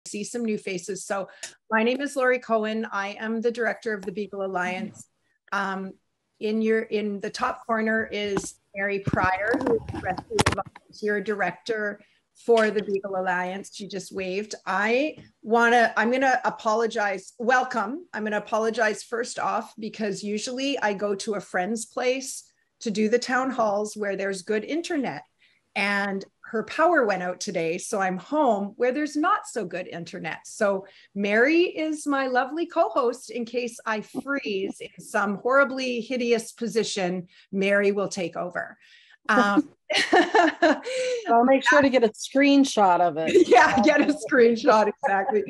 See some new faces. So my name is Lori Cohen. I am the director of the Beagle Alliance. In the top corner is Mary Pryor, who is the rescue volunteer director for the Beagle Alliance. She just waved. I'm going to apologize. Welcome. I'm going to apologize first off, because usually I go to a friend's place to do the town halls where there's good internet. And her power went out today, so I'm home where there's not so good internet. So Mary is my lovely co-host. In case I freeze in some horribly hideous position, Mary will take over. I'll make sure to get a screenshot of it. Yeah, get a screenshot, exactly.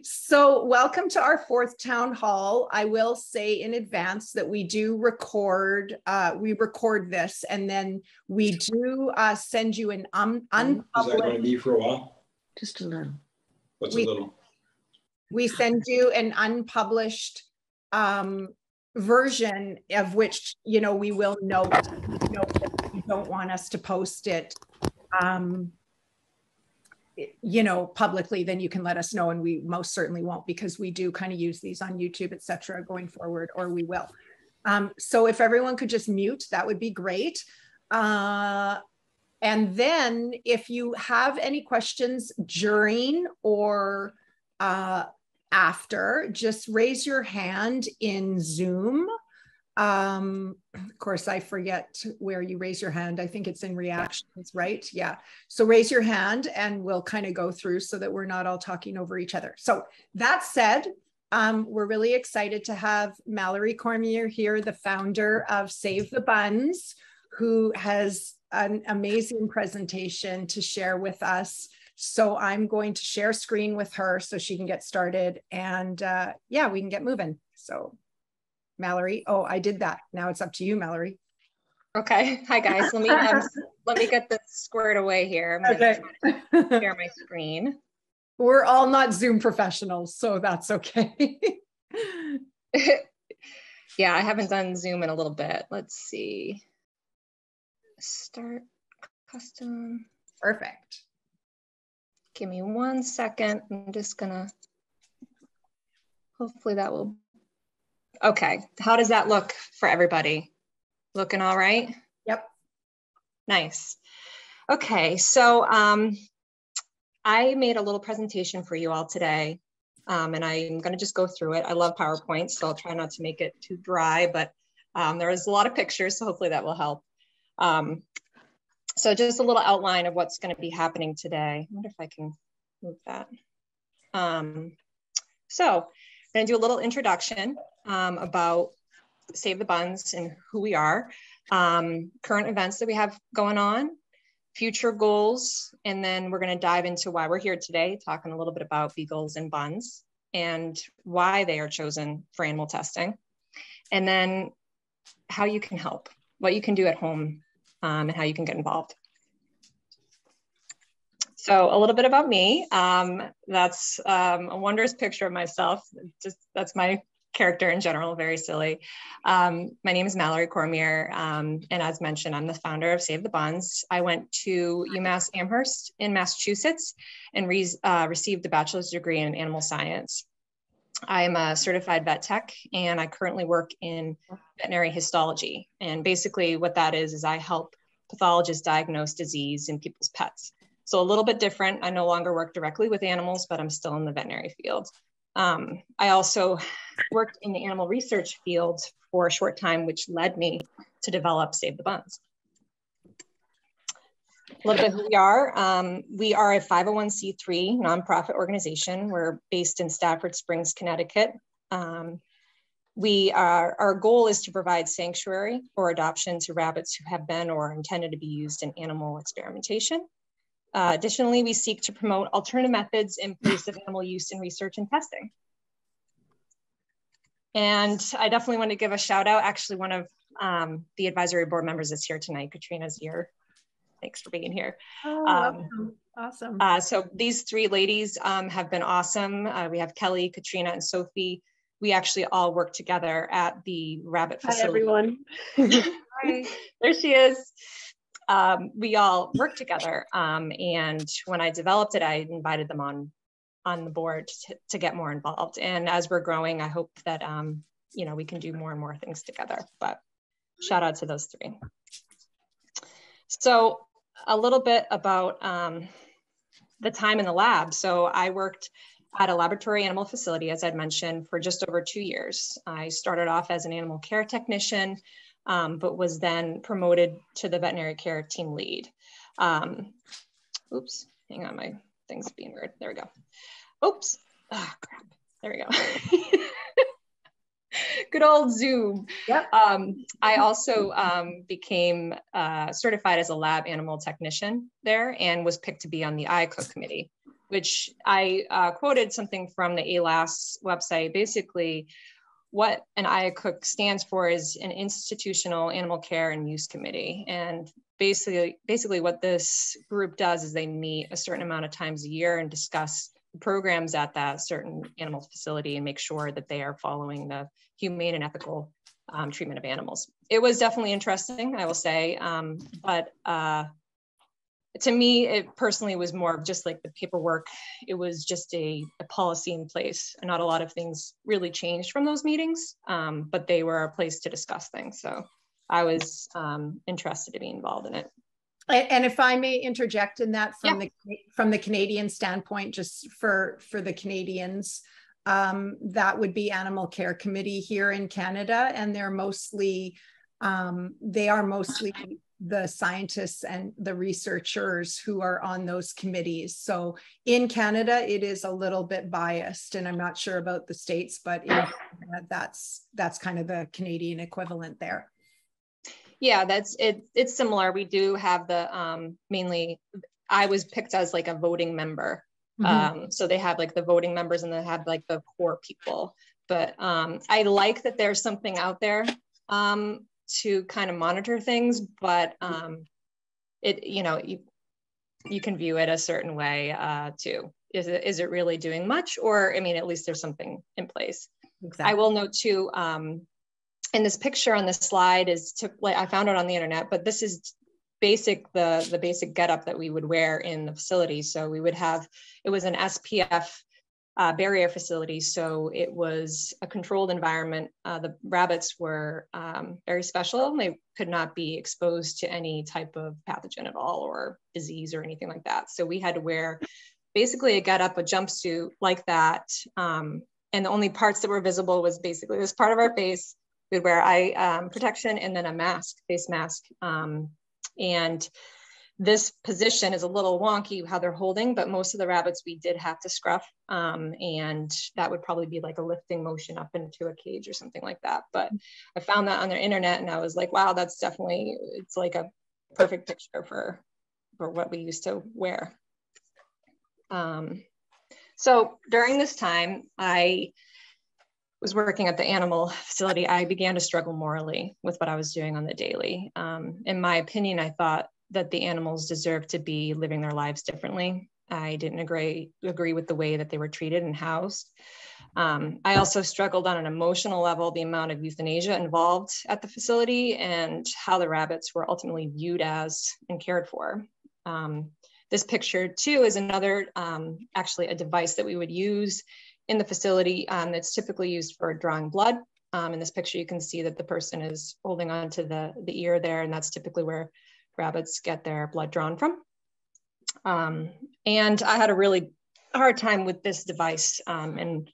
So welcome to our fourth town hall. I will say in advance that we do record, we record this, and then we do send you an unpublished. Is that going to be for a while? Just a little. What's a little? We send you an unpublished version of which, you know, we will note that you don't want us to post it, you know, publicly, then you can let us know, and we most certainly won't, because we do kind of use these on YouTube, etc., going forward, or we will. So if everyone could just mute, that would be great. And then if you have any questions during or after, just raise your hand in Zoom. Of course, I forget where you raise your hand. I think it's in reactions, right? Yeah. So raise your hand and we'll kind of go through so that we're not all talking over each other. So that said, we're really excited to have Mallory Cormier here, the founder of Save the Buns, who has an amazing presentation to share with us. So I'm going to share screen with her so she can get started, and yeah, we can get moving. So Mallory, oh, I did that. Now it's up to you, Mallory. Okay. Hi guys. Let me get this squared away here. I'm okay. Going to share my screen. We're all not Zoom professionals, so that's okay. Yeah, I haven't done Zoom in a little bit. Let's see. Start custom. Perfect. Give me 1 second. I'm just gonna, hopefully that will, okay. How does that look for everybody? Looking all right? Yep. Nice. Okay, so I made a little presentation for you all today, and I'm gonna just go through it. I love PowerPoint, so I'll try not to make it too dry, but there is a lot of pictures, so hopefully that will help. So just a little outline of what's going to be happening today. I wonder if I can move that. So I'm going to do a little introduction about Save the Buns and who we are, current events that we have going on, future goals, and then we're going to dive into why we're here today, talking a little bit about beagles and buns and why they are chosen for animal testing, and then how you can help, what you can do at home, and how you can get involved. So a little bit about me. That's a wondrous picture of myself. Just that's my character in general, very silly. My name is Mallory Cormier, and as mentioned, I'm the founder of Save the Buns. I went to UMass Amherst in Massachusetts and received a bachelor's degree in animal science. I'm a certified vet tech, and I currently work in veterinary histology. And basically what that is I help pathologists diagnose disease in people's pets. So a little bit different. I no longer work directly with animals, but I'm still in the veterinary field. I also worked in the animal research field for a short time, which led me to develop Save the Buns. A little bit who we are. We are a 501c3 nonprofit organization. We're based in Stafford Springs, Connecticut. Our goal is to provide sanctuary or adoption to rabbits who have been or are intended to be used in animal experimentation. Additionally, we seek to promote alternative methods in place of animal use in research and testing. And I definitely want to give a shout out. Actually, one of the advisory board members is here tonight. Katrina's here. Thanks for being here. Oh, awesome. So these three ladies have been awesome. We have Kelly, Katrina, and Sophie. we actually all work together at the rabbit facility. Hi, everyone. Hi. There she is. We all work together. And when I developed it, I invited them on the board to get more involved. And as we're growing, I hope that, you know, we can do more and more things together, but shout out to those three. So a little bit about the time in the lab. So I worked at a laboratory animal facility, as I'd mentioned, for just over 2 years. I started off as an animal care technician, but was then promoted to the veterinary care team lead. Oops, hang on, my thing's being weird. There we go. Oops, ah, crap, there we go. Good old Zoom. Yep. I also became certified as a lab animal technician there and was picked to be on the IACUC committee, which I quoted something from the ALAS website. Basically, what an IACUC stands for is an Institutional Animal Care and Use Committee. And basically what this group does is they meet a certain amount of times a year and discuss programs at that certain animal facility and make sure that they are following the humane and ethical treatment of animals. It was definitely interesting, I will say, but to me, it personally was more of just like the paperwork. It was just a policy in place, and not a lot of things really changed from those meetings, but they were a place to discuss things. So I was interested to be involved in it. And if I may interject in that from the Canadian standpoint, just for the Canadians, that would be Animal Care Committee here in Canada, and they're mostly the scientists and the researchers who are on those committees. So in Canada, it is a little bit biased, and I'm not sure about the States, but in Canada, that's kind of the Canadian equivalent there. Yeah, that's it. It's similar. We do have the mainly, I was picked as like a voting member. Mm-hmm. So they have like the voting members and they have like the core people. But I like that there's something out there to kind of monitor things, but it, you know, you can view it a certain way too. Is it really doing much? Or, I mean, at least there's something in place. Exactly. I will note too, and this picture on this slide is like I found it on the internet, but this is the basic getup that we would wear in the facility. So we would have, it was an SPF barrier facility. So it was a controlled environment. The rabbits were very special. They could not be exposed to any type of pathogen at all or disease or anything like that. So we had to wear basically a getup, a jumpsuit like that. And the only parts that were visible was basically this part of our face. We'd wear eye protection and then a mask, face mask. And this position is a little wonky how they're holding, but most of the rabbits we did have to scruff. And that would probably be like a lifting motion up into a cage or something like that. But I found that on their internet and I was like, wow, that's definitely, it's like a perfect picture for what we used to wear. So during this time, I was working at the animal facility, I began to struggle morally with what I was doing on the daily. In my opinion, I thought that the animals deserved to be living their lives differently. I didn't agree with the way that they were treated and housed. I also struggled on an emotional level, the amount of euthanasia involved at the facility and how the rabbits were ultimately viewed as and cared for. This picture too is another, actually a device that we would use in the facility that's typically used for drawing blood. In this picture, you can see that the person is holding on to the ear there, and that's typically where rabbits get their blood drawn from. And I had a really hard time with this device, and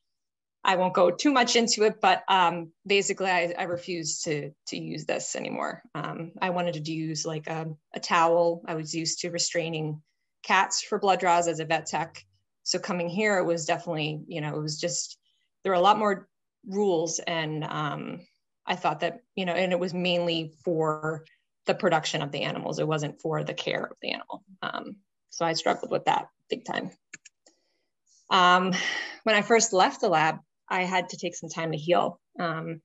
I won't go too much into it, but basically I refused to use this anymore. I wanted to use like a towel. I was used to restraining cats for blood draws as a vet tech. So coming here, it was definitely, you know, it was just, there were a lot more rules. And I thought that, you know, and it was mainly for the production of the animals. It wasn't for the care of the animal. So I struggled with that big time. When I first left the lab, I had to take some time to heal. I'm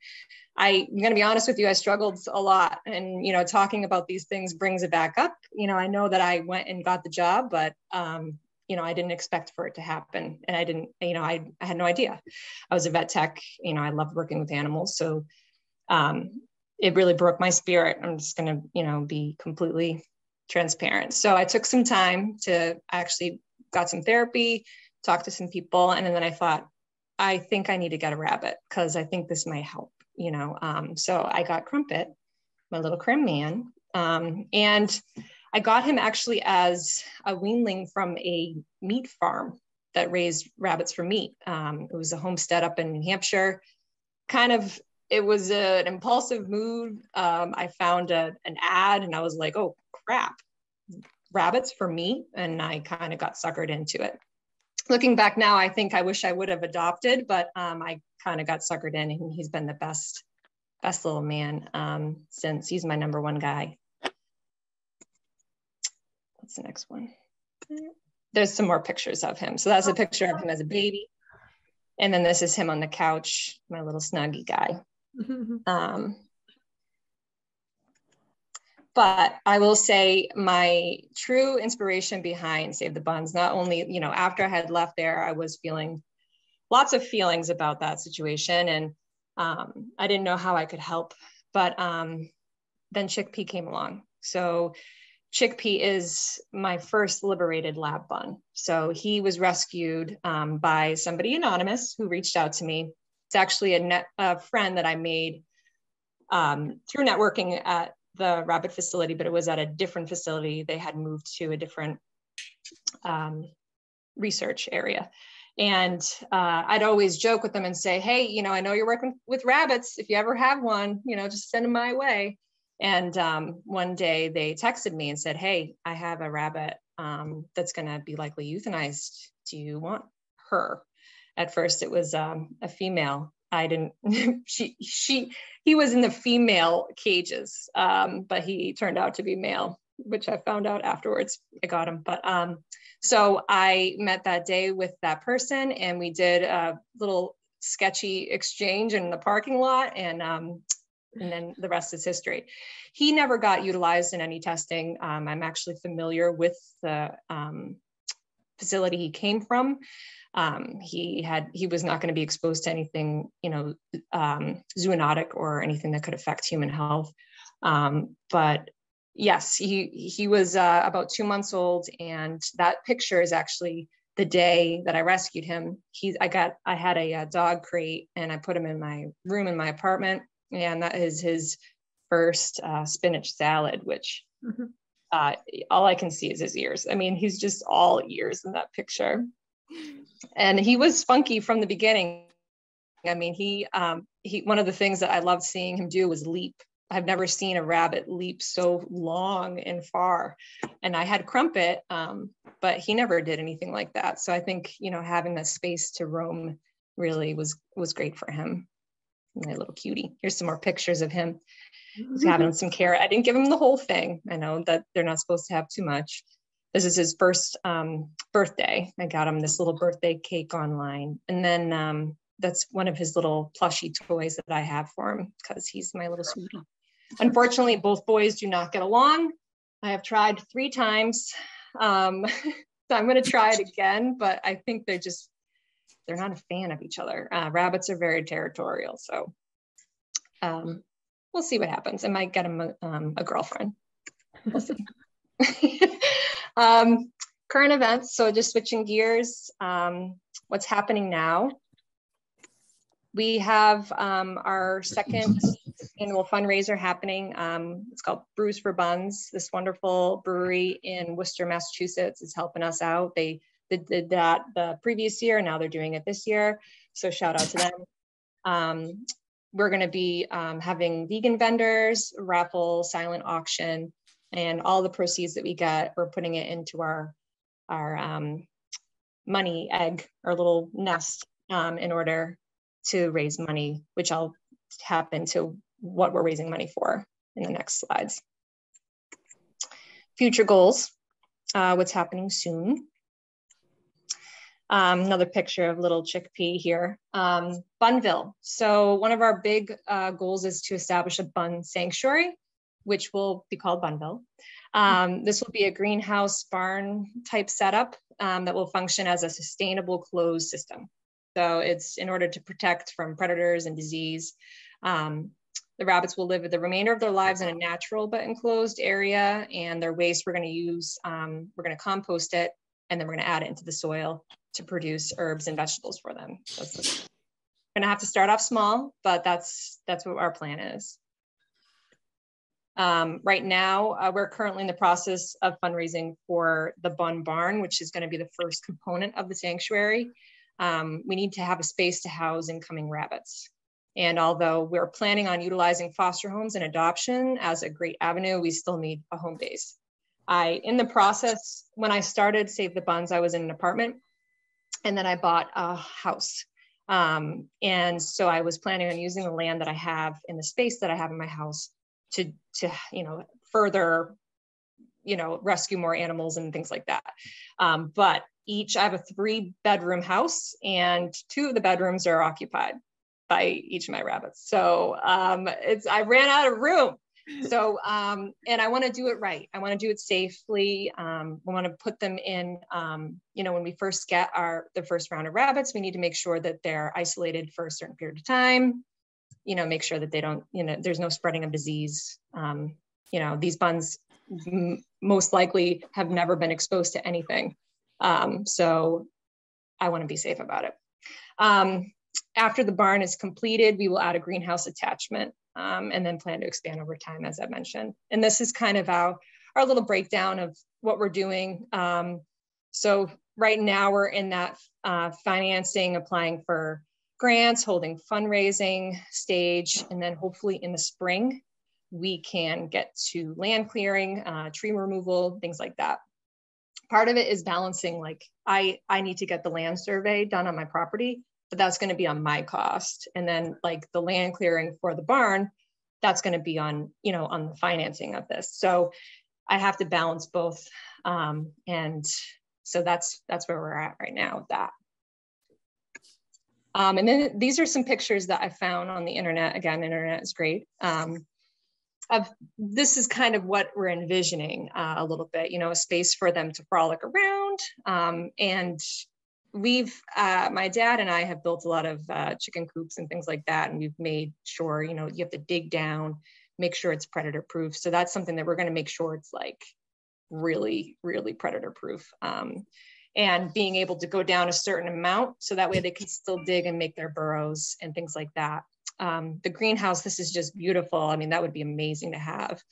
going to be honest with you, I struggled a lot. And, you know, talking about these things brings it back up. You know, I know that I went and got the job, but, you you know, I didn't expect for it to happen. And I didn't, you know, I had no idea. I was a vet tech, you know, I loved working with animals. So it really broke my spirit. I'm just going to, you know, be completely transparent. So I took some time to actually got some therapy, talked to some people. And then I thought, I think I need to get a rabbit because I think this might help, you know. So I got Crumpet, my little crim man. And I got him actually as a weanling from a meat farm that raised rabbits for meat. It was a homestead up in New Hampshire. It was an impulsive move. I found an ad and I was like, oh crap, rabbits for meat. And I kind of got suckered into it. Looking back now, I think I wish I would have adopted, but I kind of got suckered in, and he's been the best little man since. He's my number one guy. What's the next one? There's some more pictures of him. So that's a picture of him as a baby. And then this is him on the couch, my little snuggie guy. But I will say my true inspiration behind Save the Buns, not only, you know, after I had left there, I was feeling lots of feelings about that situation. And I didn't know how I could help, but then Chickpea came along. So Chickpea is my first liberated lab bun. So he was rescued by somebody anonymous who reached out to me. It's actually a friend that I made through networking at the rabbit facility, but it was at a different facility. They had moved to a different research area. And I'd always joke with them and say, hey, you know, I know you're working with rabbits. If you ever have one, you know, just send them my way. And one day they texted me and said, hey, I have a rabbit that's going to be likely euthanized. Do you want her? At first it was a female. I didn't, he was in the female cages, but he turned out to be male, which I found out afterwards. I got him. But so I met that day with that person and we did a little sketchy exchange in the parking lot, and then the rest is history. He never got utilized in any testing. I'm actually familiar with the facility he came from. He was not going to be exposed to anything, you know, zoonotic or anything that could affect human health. But yes, he was about 2 months old, and that picture is actually the day that I rescued him. I had a dog crate and I put him in my room in my apartment, and that is his first spinach salad, which all I can see is his ears. I mean, he's just all ears in that picture. And he was spunky from the beginning. I mean, he one of the things that I loved seeing him do was leap. I've never seen a rabbit leap so long and far. And I had Crumpet, but he never did anything like that. So I think, you know, having that space to roam really was great for him. My little cutie. Here's some more pictures of him. He's having some care. I didn't give him the whole thing. I know that they're not supposed to have too much. This is his first birthday. I got him this little birthday cake online. And then that's one of his little plushy toys that I have for him because he's my little sweetie. Unfortunately, both boys do not get along. I have tried 3 times. So I'm going to try it again, but I think they're not a fan of each other. Rabbits are very territorial. So we'll see what happens. I might get him a girlfriend. We'll see. Current events. So just switching gears, what's happening now? We have our second annual fundraiser happening. It's called Brews for Buns. This wonderful brewery in Worcester, Massachusetts is helping us out. They did that the previous year. Now they're doing it this year. So shout out to them. We're going to be having vegan vendors, raffle, silent auction, and all the proceeds that we get, we're putting it into our money egg, our little nest, in order to raise money, which I'll tap into what we're raising money for in the next slides. Future goals, what's happening soon. Another picture of little Chickpea here. Bunville. So one of our big goals is to establish a bun sanctuary, which will be called Bunville. This will be a greenhouse barn type setup. that will function as a sustainable closed system. So it's in order to protect from predators and disease. The rabbits will live the remainder of their lives in a natural but enclosed area, and their waste we're going to use, we're going to compost it, and then we're going to add it into the soil to produce herbs and vegetables for them. That's going to have to start off small, but that's what our plan is. Right now, we're currently in the process of fundraising for the Bun Barn, which is going to be the first component of the sanctuary. We need to have a space to house incoming rabbits. And although we're planning on utilizing foster homes and adoption as a great avenue, we still need a home base. In the process, when I started Save the Buns, I was in an apartment, and then I bought a house. And so I was planning on using the land that I have in the space that I have in my house to further, rescue more animals and things like that. But I have a 3-bedroom house, and 2 of the bedrooms are occupied by each of my rabbits. So I ran out of room. So, and I want to do it right. I want to do it safely. We want to put them in, when we first get the first round of rabbits, we need to make sure that they're isolated for a certain period of time, make sure that they don't, there's no spreading of disease. These buns most likely have never been exposed to anything. So I want to be safe about it. After the barn is completed, we will add a greenhouse attachment, and then plan to expand over time, as I mentioned. And this is kind of our little breakdown of what we're doing. So right now we're in that financing, applying for grants, holding fundraising stage, and then hopefully in the spring, we can get to land clearing, tree removal, things like that. Part of it is balancing, like I need to get the land survey done on my property, but that's going to be on my cost. And then like the land clearing for the barn, that's going to be on, on the financing of this. So I have to balance both. And so that's where we're at right now with that. And then these are some pictures that I found on the internet. Again, internet is great. This is kind of what we're envisioning a little bit, a space for them to frolic around. And my dad and I have built a lot of chicken coops and things like that. And we've made sure, you have to dig down, make sure it's predator proof. So that's something that we're going to make sure it's like really, really predator proof. And being able to go down a certain amount so that way they can still dig and make their burrows and things like that. The greenhouse, this is just beautiful. I mean, that would be amazing to have.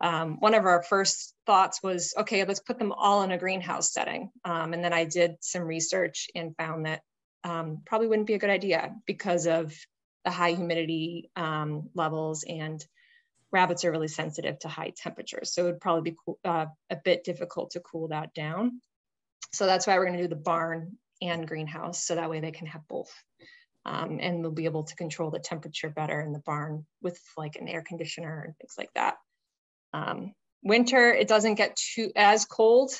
One of our first thoughts was, okay, let's put them all in a greenhouse setting. And then I did some research and found that probably wouldn't be a good idea because of the high humidity levels, and rabbits are really sensitive to high temperatures. So it would probably be a bit difficult to cool that down. So that's why we're going to do the barn and greenhouse. So that way they can have both. And we'll be able to control the temperature better in the barn with like an air conditioner and things like that. Winter, it doesn't get as cold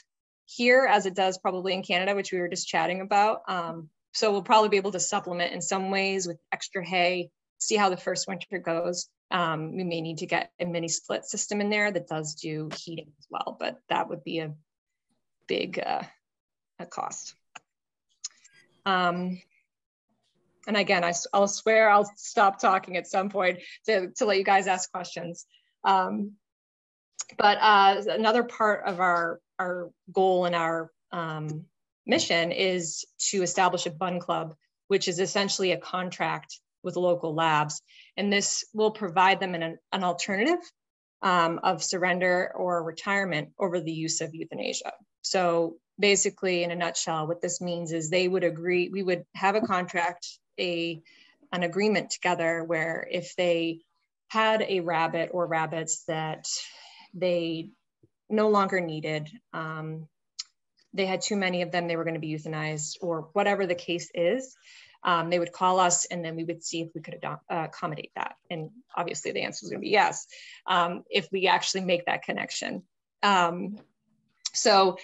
here as it does probably in Canada, which we were just chatting about. So we'll probably be able to supplement in some ways with extra hay, see how the first winter goes. We may need to get a mini split system in there that does do heating as well, but that would be a big a cost. And again, I'll swear I'll stop talking at some point to let you guys ask questions. But another part of our goal and our mission is to establish a bun club, which is essentially a contract with local labs. And this will provide them an alternative of surrender or retirement over the use of euthanasia. So basically, in a nutshell, what this means is they would agree, we would have a contract, an agreement together where if they had a rabbit or rabbits that they no longer needed, they had too many of them, they were going to be euthanized, or whatever the case is, they would call us and then we would see if we could accommodate that. And obviously the answer is going to be yes, if we actually make that connection. So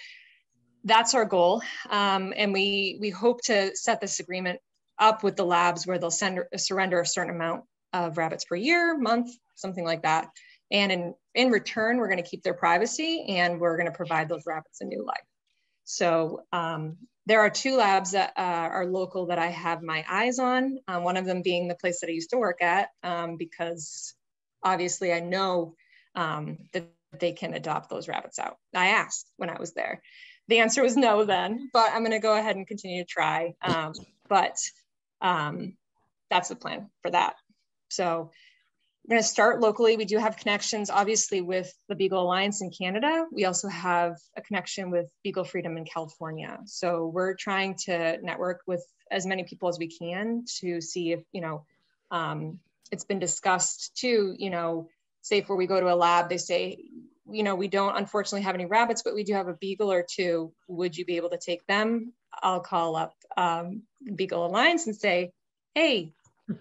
that's our goal. And we hope to set this agreement up with the labs where they'll surrender a certain amount of rabbits per year, month, something like that. And in return, we're going to keep their privacy and we're going to provide those rabbits a new life. So there are 2 labs that are local that I have my eyes on, one of them being the place that I used to work at, because obviously I know that they can adopt those rabbits out. I asked when I was there. The answer was no then, but I'm gonna go ahead and continue to try. That's the plan for that. So we're going to start locally. We do have connections, obviously, with the Beagle Alliance in Canada. We also have a connection with Beagle Freedom in California. So we're trying to network with as many people as we can to see if, it's been discussed too, say if we go to a lab, they say, we don't unfortunately have any rabbits, but we do have a Beagle or 2. Would you be able to take them? I'll call up Beagle Alliance and say, hey,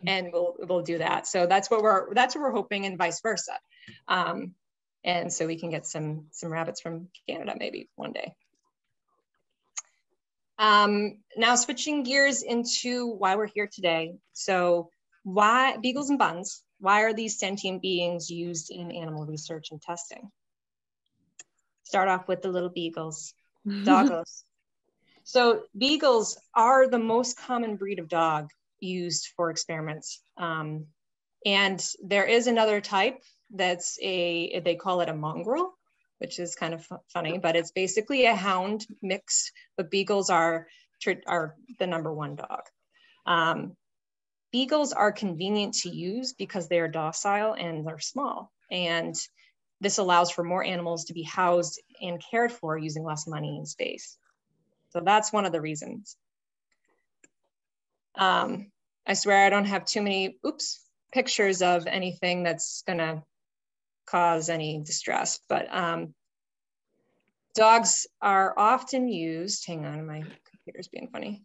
and we'll do that. So that's what we're hoping, and vice versa. And so we can get some rabbits from Canada maybe one day. Now switching gears into why we're here today. So why beagles and buns? Why are these sentient beings used in animal research and testing? Start off with the little beagles, doggos. So beagles are the most common breed of dog used for experiments. And there is another type that's they call it a mongrel, which is kind of funny, but it's basically a hound mix, but beagles are the #1 dog. Beagles are convenient to use because they are docile and they're small. And this allows for more animals to be housed and cared for using less money and space. So that's one of the reasons. I swear I don't have too many, pictures of anything that's gonna cause any distress, but dogs are often used, hang on, my computer's being funny.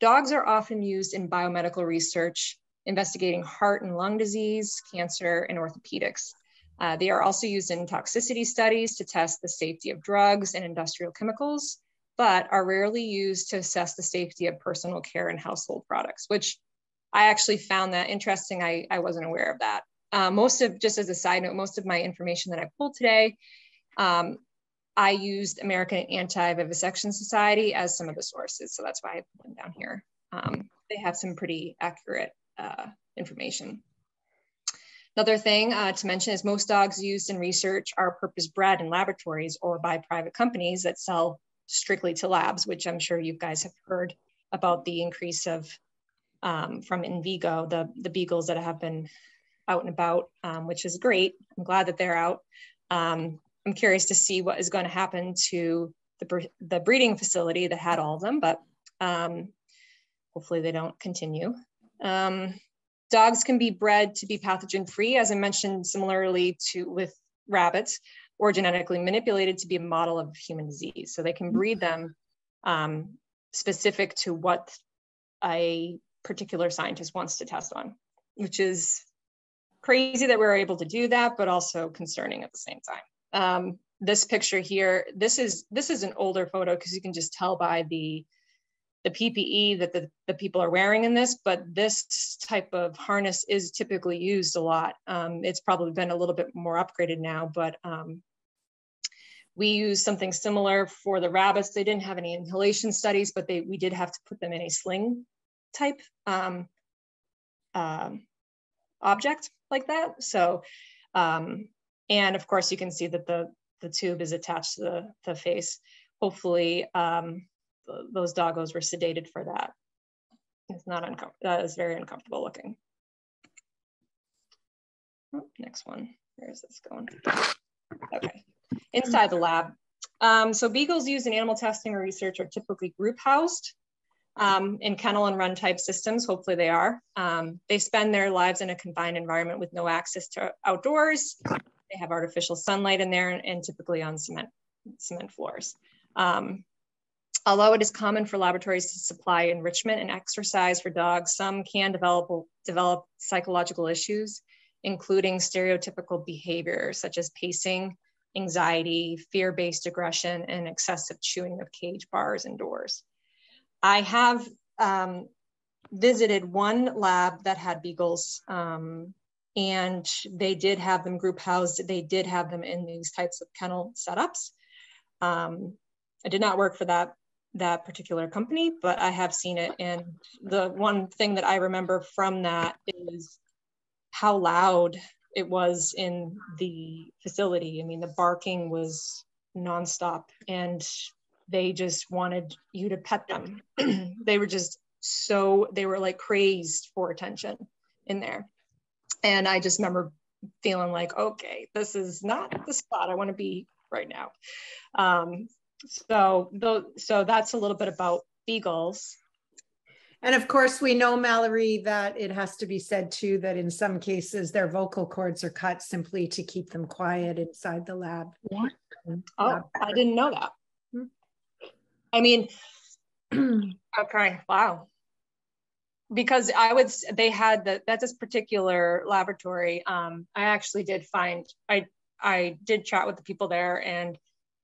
Dogs are often used in biomedical research, investigating heart and lung disease, cancer, and orthopedics. They are also used in toxicity studies to test the safety of drugs and industrial chemicals, but are rarely used to assess the safety of personal care and household products, which I actually found that interesting. I wasn't aware of that. Just as a side note, most of my information that I pulled today, I used American Anti-Vivisection Society as some of the sources. So that's why I put them down here. They have some pretty accurate information. Another thing to mention is most dogs used in research are purpose-bred in laboratories or by private companies that sell strictly to labs, which I'm sure you guys have heard about the increase of from Envigo, the beagles that have been out and about, which is great. I'm glad that they're out. I'm curious to see what is going to happen to the breeding facility that had all of them, but hopefully they don't continue. Dogs can be bred to be pathogen-free, as I mentioned, similarly with rabbits, or genetically manipulated to be a model of human disease. So they can breed them specific to what a particular scientist wants to test on, which is crazy that we're able to do that, but also concerning at the same time. This picture here, this is an older photo because you can just tell by the PPE that the people are wearing in this, but this type of harness is typically used a lot. It's probably been a little bit more upgraded now, but we use something similar for the rabbits. They didn't have any inhalation studies, but we did have to put them in a sling type object like that. So, and of course you can see that the tube is attached to the face. Hopefully those doggos were sedated for that. It's not uncomfortable. That is very uncomfortable looking. Oh, next one. Where is this going? Okay, inside the lab. So beagles used in animal testing or research are typically group housed in kennel and run type systems. Hopefully they are. They spend their lives in a confined environment with no access to outdoors. They have artificial sunlight in there and typically on cement floors. Although it is common for laboratories to supply enrichment and exercise for dogs, some can develop psychological issues, including stereotypical behavior such as pacing, anxiety, fear-based aggression, and excessive chewing of cage bars and doors. I have visited one lab that had beagles, and they did have them group housed. They did have them in these types of kennel setups. I did not work for that particular company, but I have seen it. And the one thing that I remember from that is how loud it was in the facility. I mean, the barking was nonstop, and they just wanted you to pet them. They were like crazed for attention in there. And I just remember feeling like, okay, this is not the spot I want to be right now. So that's a little bit about beagles. And of course, we know, Mallory, that it has to be said too, that in some cases their vocal cords are cut simply to keep them quiet inside the lab. What? Oh, I didn't know that. I mean, okay, wow. Because they had that's this particular laboratory. I actually did find, I did chat with the people there, and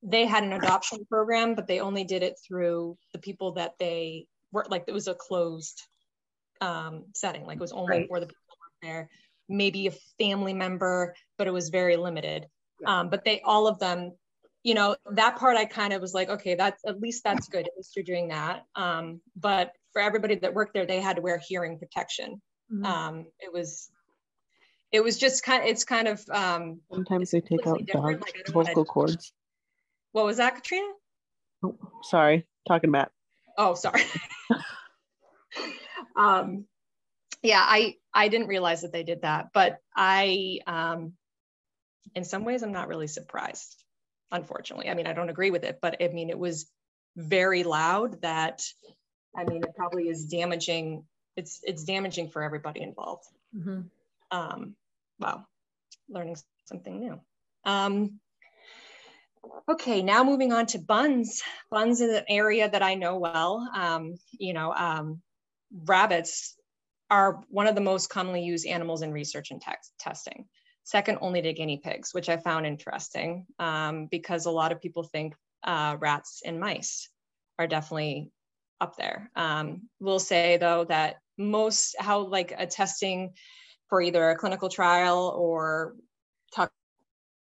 they had an adoption program, but they only did it through the people that they were, like, it was a closed setting, like it was only for the people who were there, maybe a family member, but it was very limited. But all of them, you know, that part I kind of was like, okay, at least that's good. At least you're doing that. But for everybody that worked there, they had to wear hearing protection. It was just kind of sometimes they take out dogs' vocal cords. What was that, Katrina? Oh, sorry, talking about. Oh, sorry. Yeah, I didn't realize that they did that, but in some ways, I'm not really surprised, unfortunately. I mean, I don't agree with it, but I mean, it was very loud that, I mean, it probably is damaging. It's damaging for everybody involved. Wow, learning something new. Okay, now moving on to buns. Buns is an area that I know well. Rabbits are one of the most commonly used animals in research and testing, second only to guinea pigs, which I found interesting because a lot of people think rats and mice are definitely up there. We'll say though that like a testing for either a clinical trial or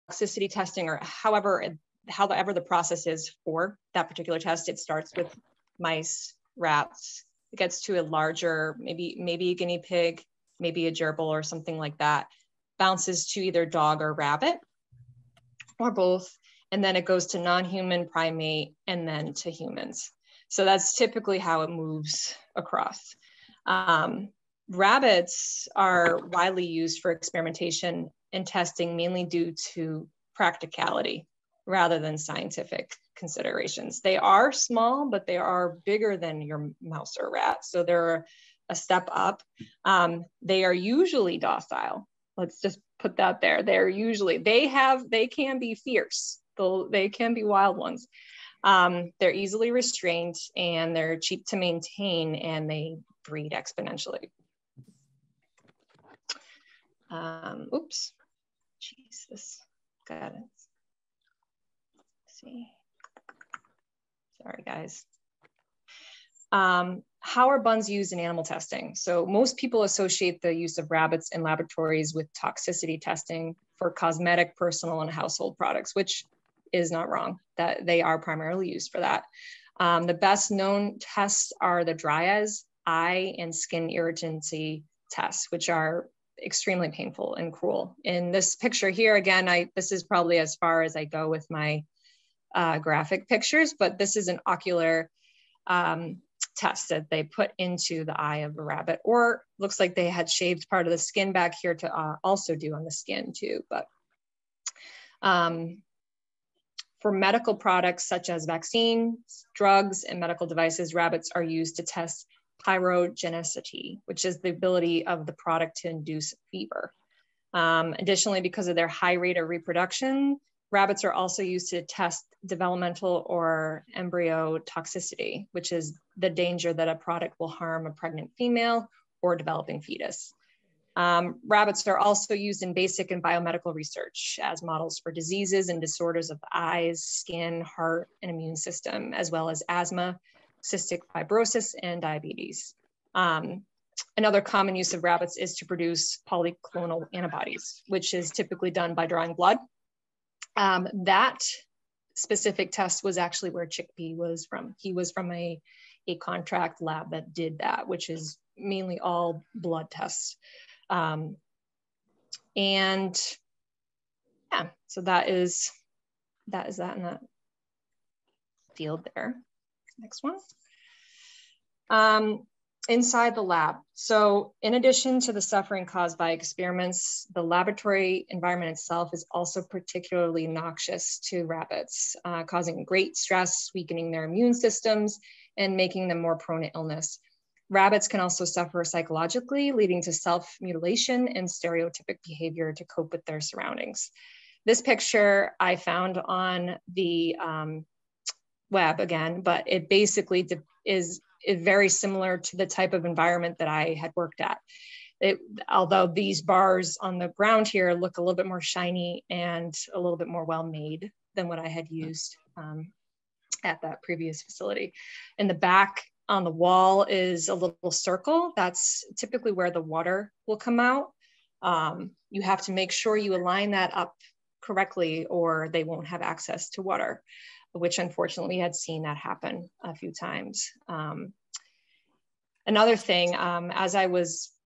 toxicity testing, or however the process is for that particular test, it starts with mice, rats. It gets to a larger, maybe a guinea pig, maybe a gerbil or something like that, bounces to either dog or rabbit or both, and then it goes to non-human primate and then to humans. So that's typically how it moves across. Rabbits are widely used for experimentation and testing, mainly due to practicality rather than scientific considerations. They are small, but they are bigger than your mouse or rat. So they're a step up. They are usually docile. Let's just put that there. They can be fierce. They can be wild ones. They're easily restrained and they're cheap to maintain, and they breed exponentially. Oops, Jesus, got it. Let's see. Sorry, guys. How are buns used in animal testing? So most people associate the use of rabbits in laboratories with toxicity testing for cosmetic, personal, and household products, which is not wrong, that they are primarily used for that. The best known tests are the Dryas, eye, and skin irritancy tests, which are extremely painful and cruel. In this picture here, again, this is probably as far as I go with my graphic pictures, but this is an ocular test that they put into the eye of a rabbit, or looks like they had shaved part of the skin back here to also do on the skin too. But for medical products such as vaccines, drugs, and medical devices, rabbits are used to test pyrogenicity, which is the ability of the product to induce fever. Additionally, because of their high rate of reproduction, rabbits are also used to test developmental or embryo toxicity, which is the danger that a product will harm a pregnant female or developing fetus. Rabbits are also used in basic and biomedical research as models for diseases and disorders of the eyes, skin, heart, and immune system, as well as asthma, cystic fibrosis, and diabetes. Another common use of rabbits is to produce polyclonal antibodies, which is typically done by drawing blood. That specific test was actually where Chickpea was from. He was from a contract lab that did that, which is mainly all blood tests. And yeah, so that is that in that field there. Next one. Inside the lab. So in addition to the suffering caused by experiments, the laboratory environment itself is also particularly noxious to rabbits, causing great stress, weakening their immune systems, and making them more prone to illness. Rabbits can also suffer psychologically, leading to self-mutilation and stereotypic behavior to cope with their surroundings. This picture I found on the web again, but it basically is very similar to the type of environment that I had worked at. Although these bars on the ground here look a little bit more shiny and a little bit more well-made than what I had used at that previous facility. In the back on the wall is a little circle. That's typically where the water will come out. You have to make sure you align that up correctly or they won't have access to water, which unfortunately had seen that happen a few times. Another thing,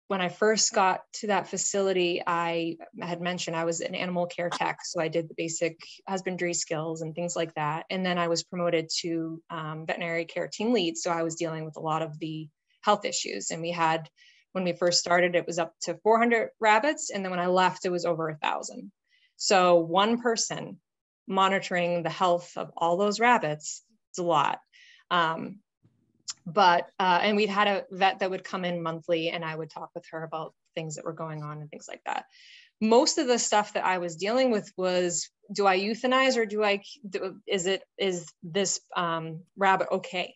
when I first got to that facility, I had mentioned I was an animal care tech. So I did the basic husbandry skills and things like that. And then I was promoted to veterinary care team lead. So I was dealing with a lot of the health issues. And we had, when we first started, it was up to 400 rabbits. And then when I left, it was over 1,000. So one person monitoring the health of all those rabbits is a lot. And we'd had a vet that would come in monthly and I would talk with her about things that were going on and things like that. Most of the stuff that I was dealing with was, do I euthanize or is this rabbit okay?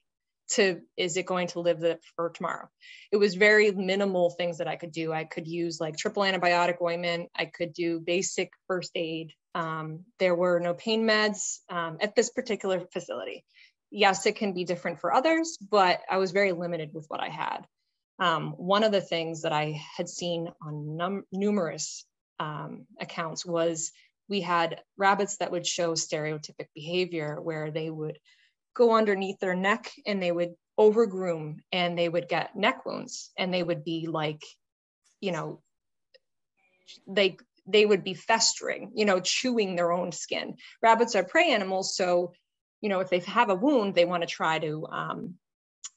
Is it going to live for tomorrow? It was very minimal things that I could do. I could use like triple antibiotic ointment. I could do basic first aid. There were no pain meds at this particular facility. Yes, it can be different for others, but I was very limited with what I had. One of the things that I had seen on numerous accounts was we had rabbits that would show stereotypic behavior where they would go underneath their neck and they would overgroom and they would get neck wounds and they would be like, you know, they would be festering, you know, chewing their own skin. Rabbits are prey animals. So, you know, if they have a wound, they want to try to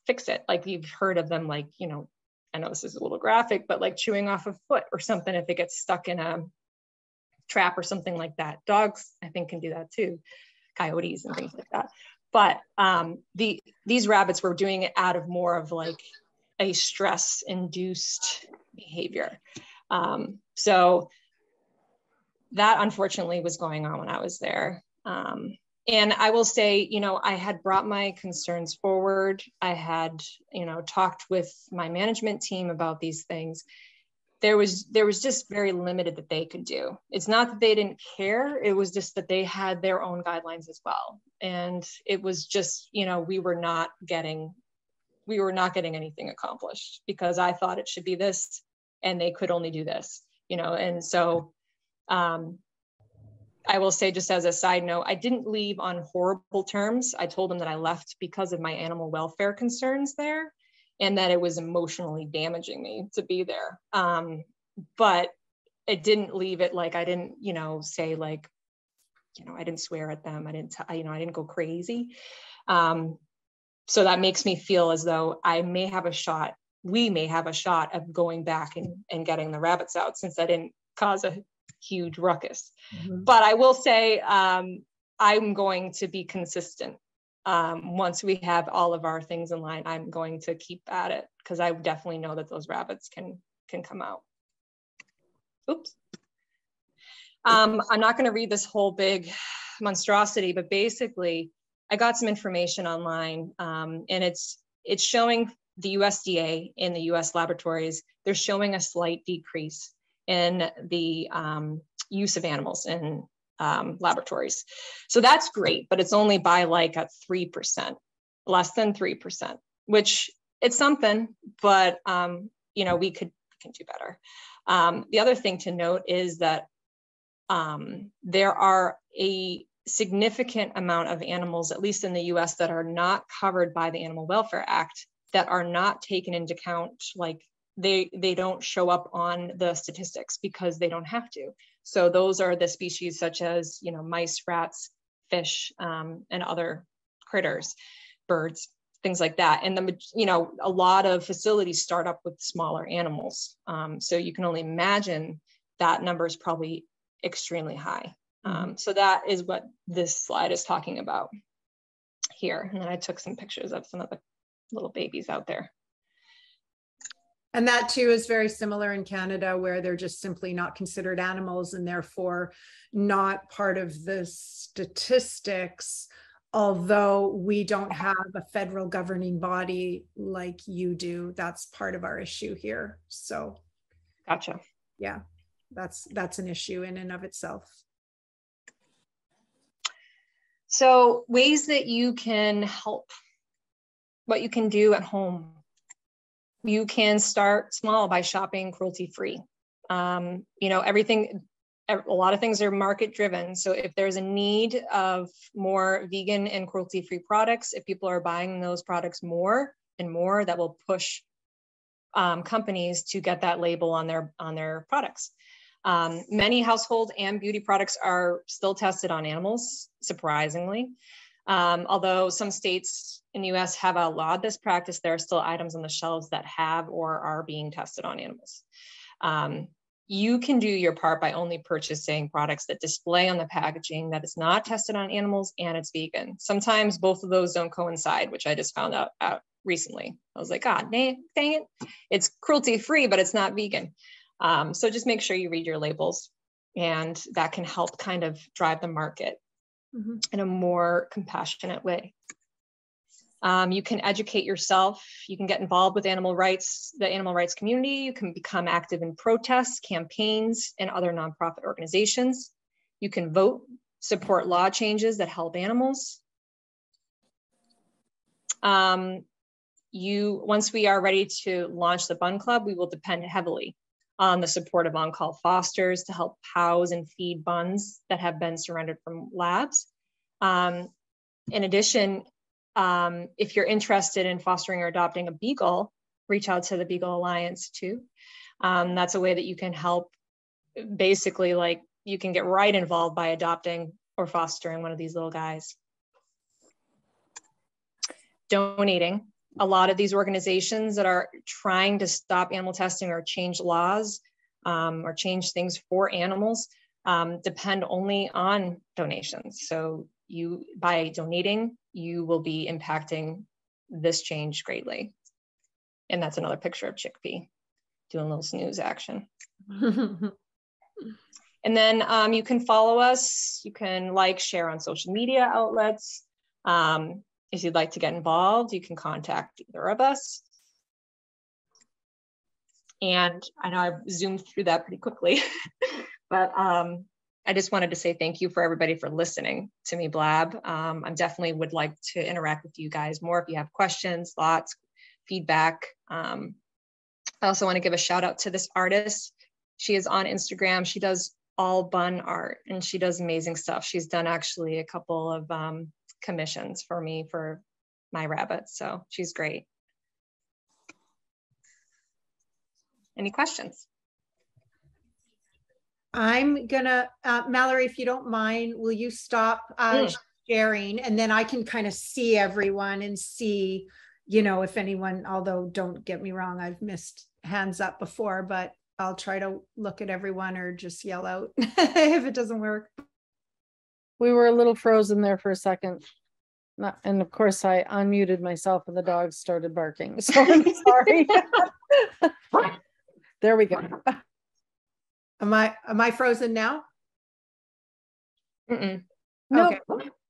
fix it. Like you've heard of them, like, you know, I know this is a little graphic, but like chewing off a foot or something if it gets stuck in a trap or something like that. Dogs, I think, can do that too. Coyotes and things like that. But these rabbits were doing it out of more of like a stress-induced behavior. So that unfortunately was going on when I was there. And I will say, you know, I had brought my concerns forward. I had, you know, talked with my management team about these things. There was just very limited that they could do. It's not that they didn't care. It was just that they had their own guidelines as well. And it was just, you know, we were not getting anything accomplished because I thought it should be this and they could only do this, you know? And so I will say, just as a side note, I didn't leave on horrible terms. I told them that I left because of my animal welfare concerns there and that it was emotionally damaging me to be there. But it didn't leave it like, I didn't, you know, say like, you know, I didn't swear at them. I didn't go crazy. So that makes me feel as though we may have a shot of going back and getting the rabbits out since I didn't cause a huge ruckus. Mm-hmm. But I will say, I'm going to be consistent. Once we have all of our things in line, I'm going to keep at it because I definitely know that those rabbits can come out. Oops. I'm not going to read this whole big monstrosity, but basically I got some information online and it's showing the USDA in the US laboratories, they're showing a slight decrease in the use of animals in laboratories. So that's great, but it's only by like a 3%, less than 3%, which it's something, but you know, we can do better. The other thing to note is that there are a significant amount of animals, at least in the US, that are not covered by the Animal Welfare Act, that are not taken into account. Like they don't show up on the statistics because they don't have to. So those are the species such as, you know, mice, rats, fish, and other critters, birds, things like that. And you know, a lot of facilities start up with smaller animals. So you can only imagine that number is probably extremely high. So that is what this slide is talking about here. And then I took some pictures of some of the little babies out there. And that too is very similar in Canada, where they're just simply not considered animals and therefore not part of the statistics, although we don't have a federal governing body like you do. That's part of our issue here. So Gotcha. Yeah, that's an issue in and of itself. So ways that you can help, what you can do at home. You can start small by shopping cruelty-free. You know, a lot of things are market driven. So if there's a need of more vegan and cruelty-free products, if people are buying those products more and more, that will push companies to get that label on their products. Many household and beauty products are still tested on animals, surprisingly. Although some states in the US have outlawed this practice, there are still items on the shelves that have or are being tested on animals. You can do your part by only purchasing products that display on the packaging that it's not tested on animals and it's vegan. Sometimes both of those don't coincide, which I just found out recently. I was like, God, dang it. It's cruelty-free, but it's not vegan. So just make sure you read your labels, and that can help kind of drive the market in a more compassionate way. You can educate yourself. You can get involved with animal rights, the animal rights community. You can become active in protests, campaigns, and other nonprofit organizations. You can vote, support law changes that help animals. Once we are ready to launch the Bun Club, we will depend heavily on the support of on-call fosters to help house and feed buns that have been surrendered from labs. In addition, if you're interested in fostering or adopting a beagle, reach out to the Beagle Alliance too. That's a way that you can help. Basically, like, you can get right involved by adopting or fostering one of these little guys. Donating. A lot of these organizations that are trying to stop animal testing or change laws or change things for animals depend only on donations. So by donating, you will be impacting this change greatly. And that's another picture of Chickpea doing a little snooze action. And then you can follow us. You can like, share on social media outlets. If you'd like to get involved, you can contact either of us. And I know I've zoomed through that pretty quickly, but I just wanted to say thank you for everybody for listening to me blab. I definitely would like to interact with you guys more if you have questions, thoughts, feedback. I also want to give a shout out to this artist. She is on Instagram. She does all bun art and she does amazing stuff. She's done actually a couple of commissions for me for my rabbits. So she's great. Any questions? I'm gonna, Mallory, if you don't mind, will you stop sharing, and then I can kind of see everyone and see, you know, if anyone, although don't get me wrong, I've missed hands up before, but I'll try to look at everyone or just yell out if it doesn't work. We were a little frozen there for a second. And of course I unmuted myself and the dogs started barking. So I'm sorry. There we go. Am I frozen now? No, Okay.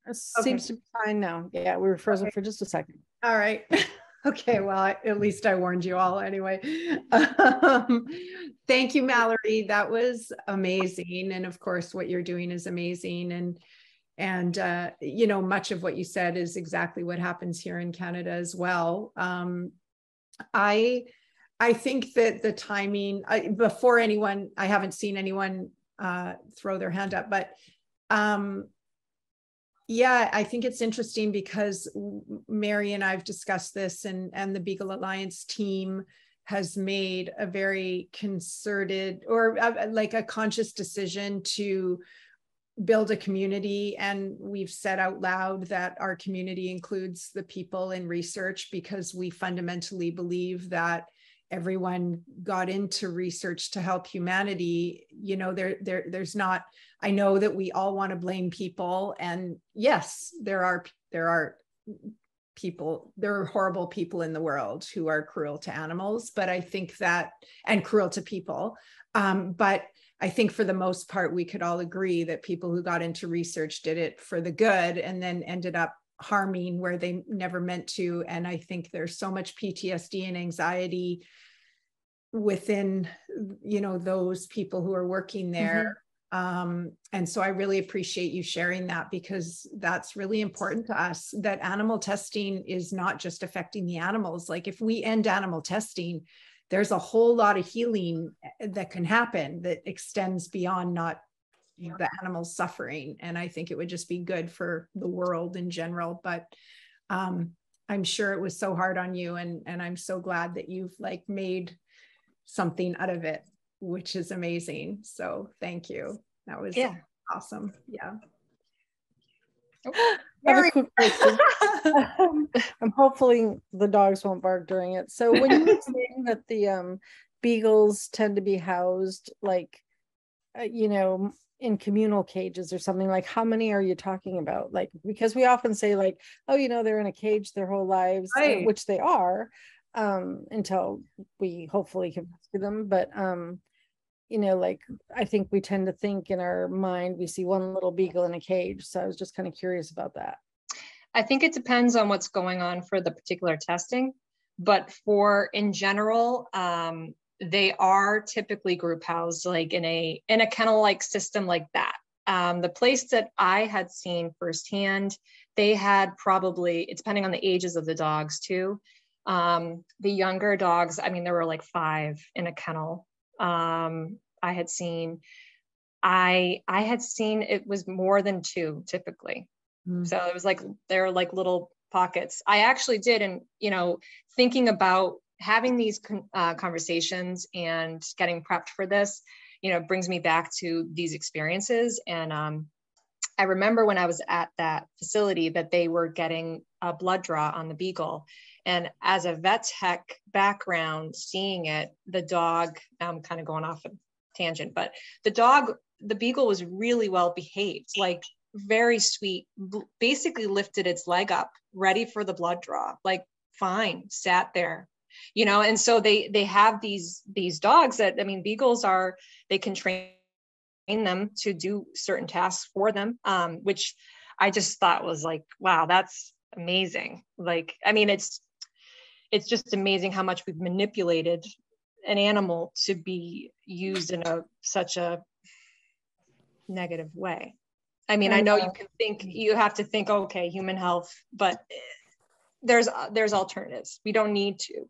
It seems to be fine now. Yeah, we were frozen for just a second. All right. Okay, well, at least I warned you all anyway. Thank you, Mallory. That was amazing. And of course, what you're doing is amazing. And you know, much of what you said is exactly what happens here in Canada as well. I think that the timing, before anyone, I haven't seen anyone throw their hand up, but Yeah, I think it's interesting because Mary and I've discussed this, and the Beagle Alliance team has made a very concerted or like a conscious decision to build a community. And we've said out loud that our community includes the people in research, because we fundamentally believe that everyone got into research to help humanity. You know, there's not, I know that we all want to blame people, and yes, there are people, there are horrible people in the world who are cruel to animals, but I think that, and cruel to people, but I think for the most part, we could all agree that people who got into research did it for the good and then ended up harming where they never meant to. And I think there's so much PTSD and anxiety within, you know, those people who are working there. And so I really appreciate you sharing that, because that's really important to us, that animal testing is not just affecting the animals. Like if we end animal testing, there's a whole lot of healing that can happen that extends beyond not the animals suffering. And I think it would just be good for the world in general. But I'm sure it was so hard on you, and I'm so glad that you've like made something out of it, which is amazing. So thank you. That was awesome. Yeah. I have a quick question. I'm hopefully the dogs won't bark during it. So when you were saying that the beagles tend to be housed like, you know, in communal cages or something, like how many are you talking about? Like, because we often say like, oh, you know, they're in a cage their whole lives, Right. which they are, until we hopefully can rescue them. But you know, like I think we tend to think in our mind we see one little beagle in a cage. So I was just kind of curious about that. I think it depends on what's going on for the particular testing, but for in general, they are typically group housed like in a kennel-like system like that. The place that I had seen firsthand, they had probably, it's depending on the ages of the dogs too. The younger dogs, I mean, there were like 5 in a kennel. I had seen it was more than 2 typically. So it was like, they're like little pockets. I actually did. And, you know, thinking about having these conversations and getting prepped for this, you know, brings me back to these experiences. And I remember when I was at that facility that they were getting a blood draw on the beagle. And as a vet tech background, seeing it, the dog, I'm kind of going off a tangent, but the beagle was really well behaved, like very sweet, basically lifted its leg up, ready for the blood draw, like fine, sat there, you know. And so they have these dogs that, I mean, beagles are, they can train them to do certain tasks for them, which I just thought was like, wow, that's amazing. Like, I mean, it's just amazing how much we've manipulated an animal to be used in such a negative way. I mean, I know you have to think, okay, human health, but there's alternatives. We don't need to.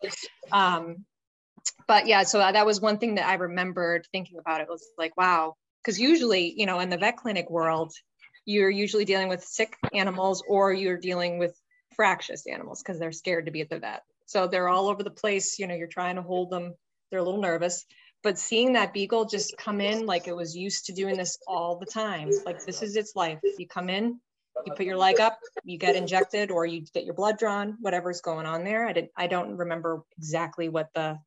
But yeah, so that was one thing that I remembered thinking about. It was like, wow, because usually, you know, in the vet clinic world, you're usually dealing with sick animals, or you're dealing with fractious animals because they're scared to be at the vet. So they're all over the place. You know, you're trying to hold them. They're a little nervous. But seeing that beagle just come in like it was used to doing this all the time, like this is its life. You come in, you put your leg up, you get injected, or you get your blood drawn, whatever's going on there. I don't remember exactly what the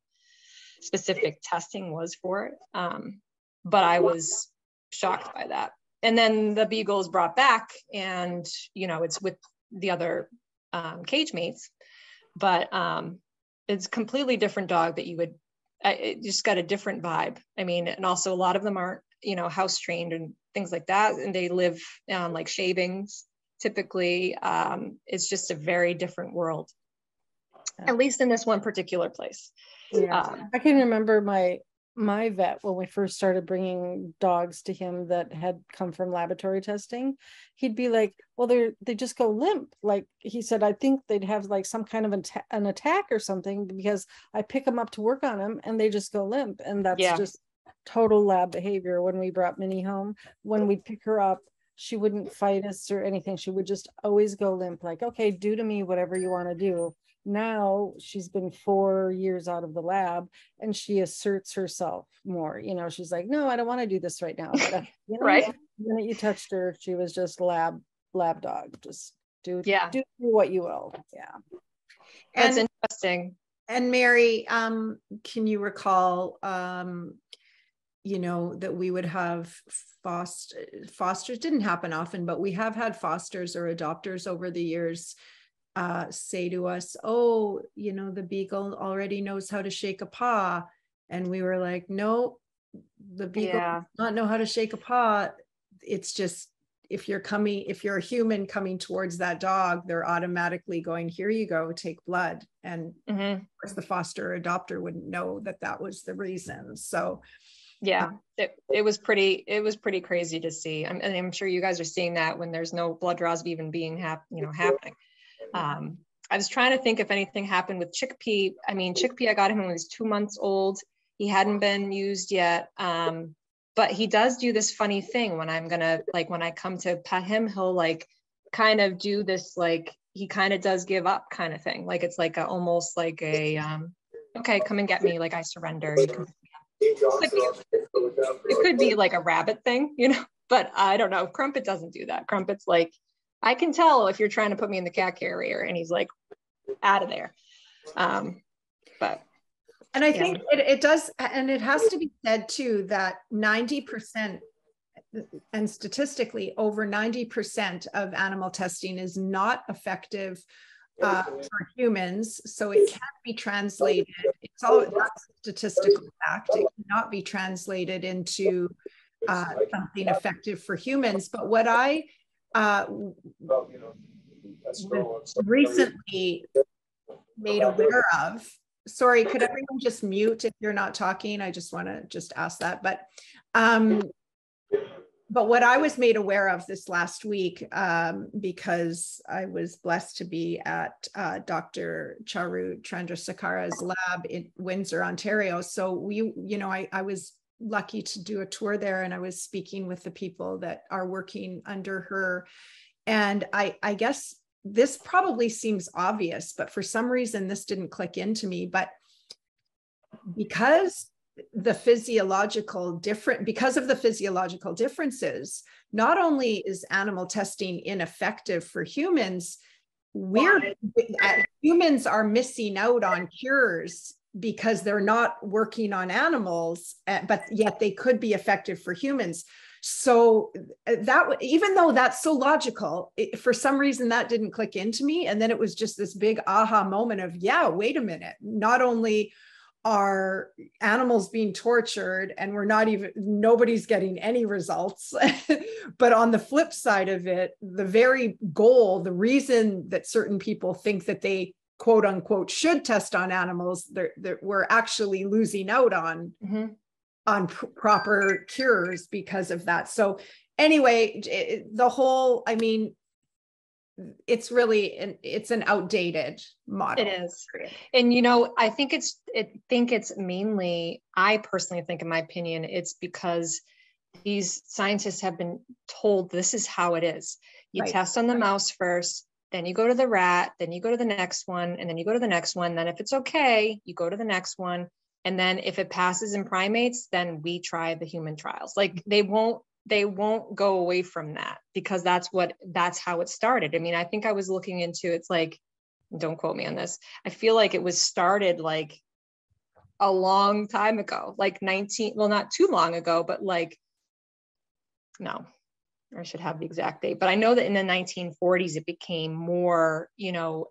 specific testing was for it, but I was shocked by that. And then the beagle is brought back, and you know, it's with the other cage mates, but it's a completely different dog that you would. It just got a different vibe. I mean, and also a lot of them aren't, you know, house trained and things like that. And they live on like shavings. Typically, it's just a very different world, at least in this one particular place. Yeah. I can remember my vet, when we first started bringing dogs to him that had come from laboratory testing, he'd be like, well, they just go limp. Like he said, I think they'd have like some kind of an attack or something, because I pick them up to work on them and they just go limp. And that's just total lab behavior. When we brought Minnie home, when we'd pick her up, she wouldn't fight us or anything. She would just always go limp, like, okay, do to me whatever you want to do. Now she's been 4 years out of the lab and she asserts herself more. You know, she's like, no, I don't want to do this right now. But you know, Right. the minute you touched her, she was just lab dog. Just do Yeah. do what you will. Yeah. That's And interesting. and Mary, can you recall, you know, that we would have fosters didn't happen often, but we have had fosters or adopters over the years say to us, oh, you know, the beagle already knows how to shake a paw. And we were like, no, the beagle does not know how to shake a paw. It's just, if you're a human coming towards that dog, they're automatically going, here you go, take blood. And of course the foster adopter wouldn't know that that was the reason. So yeah, it was pretty crazy to see. And I'm sure you guys are seeing that when there's no blood draws even being happening. I was trying to think if anything happened with Chickpea. I mean, Chickpea, I got him when he was 2 months old. He hadn't been used yet. But he does do this funny thing when when I come to pet him, he'll like kind of do this, like he kind of does give up kind of thing. Like it's like almost like a, okay, come and get me, like I surrender. It could be like a rabbit thing, you know, but I don't know. Crumpet doesn't do that. Crumpet's like, I can tell if you're trying to put me in the cat carrier, and he's like out of there. But and I think it does, and it has to be said too, that 90%, and statistically over 90% of animal testing is not effective for humans. So it can't be translated. It's all, that's a statistical fact. It cannot be translated into something effective for humans. But what I recently made aware of, sorry, could everyone just mute if you're not talking? I just want to just ask that. But what I was made aware of this last week, because I was blessed to be at Dr. Charu Chandrasekhara's lab in Windsor, Ontario. So we, you know, I was lucky to do a tour there, and I was speaking with the people that are working under her. And I guess this probably seems obvious, but for some reason this didn't click into me. But because of the physiological differences, not only is animal testing ineffective for humans, humans are missing out on cures because they're not working on animals, but yet they could be effective for humans. So that, even though that's so logical, for some reason that didn't click into me. And then it was just this big aha moment of, yeah, wait a minute, not only are animals being tortured and nobody's getting any results, but on the flip side of it, the very goal, the reason that certain people think that they quote unquote should test on animals, that we're actually losing out on proper cures because of that. So anyway, the whole, I mean, it's an outdated model. It is. And, you know, I personally think, in my opinion, it's because these scientists have been told this is how it is. You test on the mouse first, then you go to the rat, then you go to the next one, and then you go to the next one. Then if it's okay, you go to the next one. And then if it passes in primates, then we try the human trials. Like they won't go away from that, because that's how it started. I mean, I think I was looking into, it's like, don't quote me on this, I feel like it was started like a long time ago, like not too long ago, but like, no, I should have the exact date, but I know that in the 1940s, it became more, you know,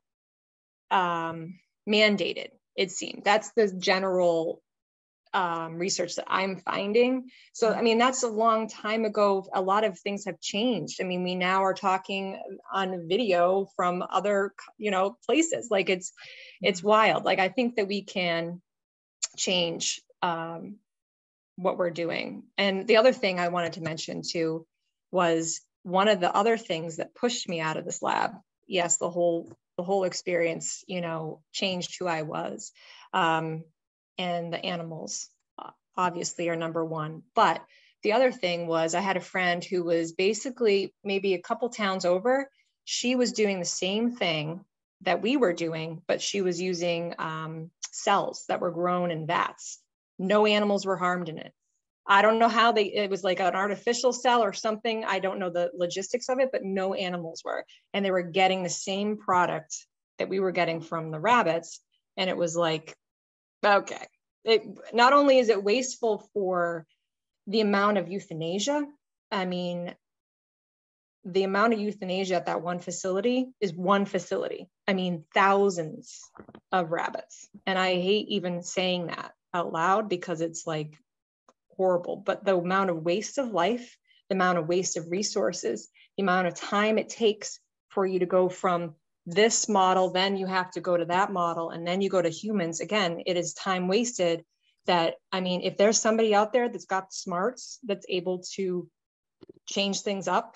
mandated, it seemed. That's the general research that I'm finding. So, I mean, that's a long time ago. A lot of things have changed. I mean, we now are talking on video from other, you know, places. Like it's wild. Like, I think that we can change what we're doing. And the other thing I wanted to mention too was one of the other things that pushed me out of this lab. Yes, the whole experience, you know, changed who I was. And the animals obviously are number one, but the other thing was I had a friend who was basically maybe a couple towns over. She was doing the same thing that we were doing, but she was using cells that were grown in vats. No animals were harmed in it. I don't know how it was like an artificial cell or something. I don't know the logistics of it, but no animals were. And they were getting the same product that we were getting from the rabbits. And it was like, okay, not only is it wasteful for the amount of euthanasia, I mean, the amount of euthanasia at that one facility is one facility. I mean, thousands of rabbits. And I hate even saying that out loud because it's like horrible, but the amount of waste of life, the amount of waste of resources, the amount of time it takes for you to go from this model, then you have to go to that model, and then you go to humans. Again, it is time wasted that, I mean, if there's somebody out there that's got the smarts, that's able to change things up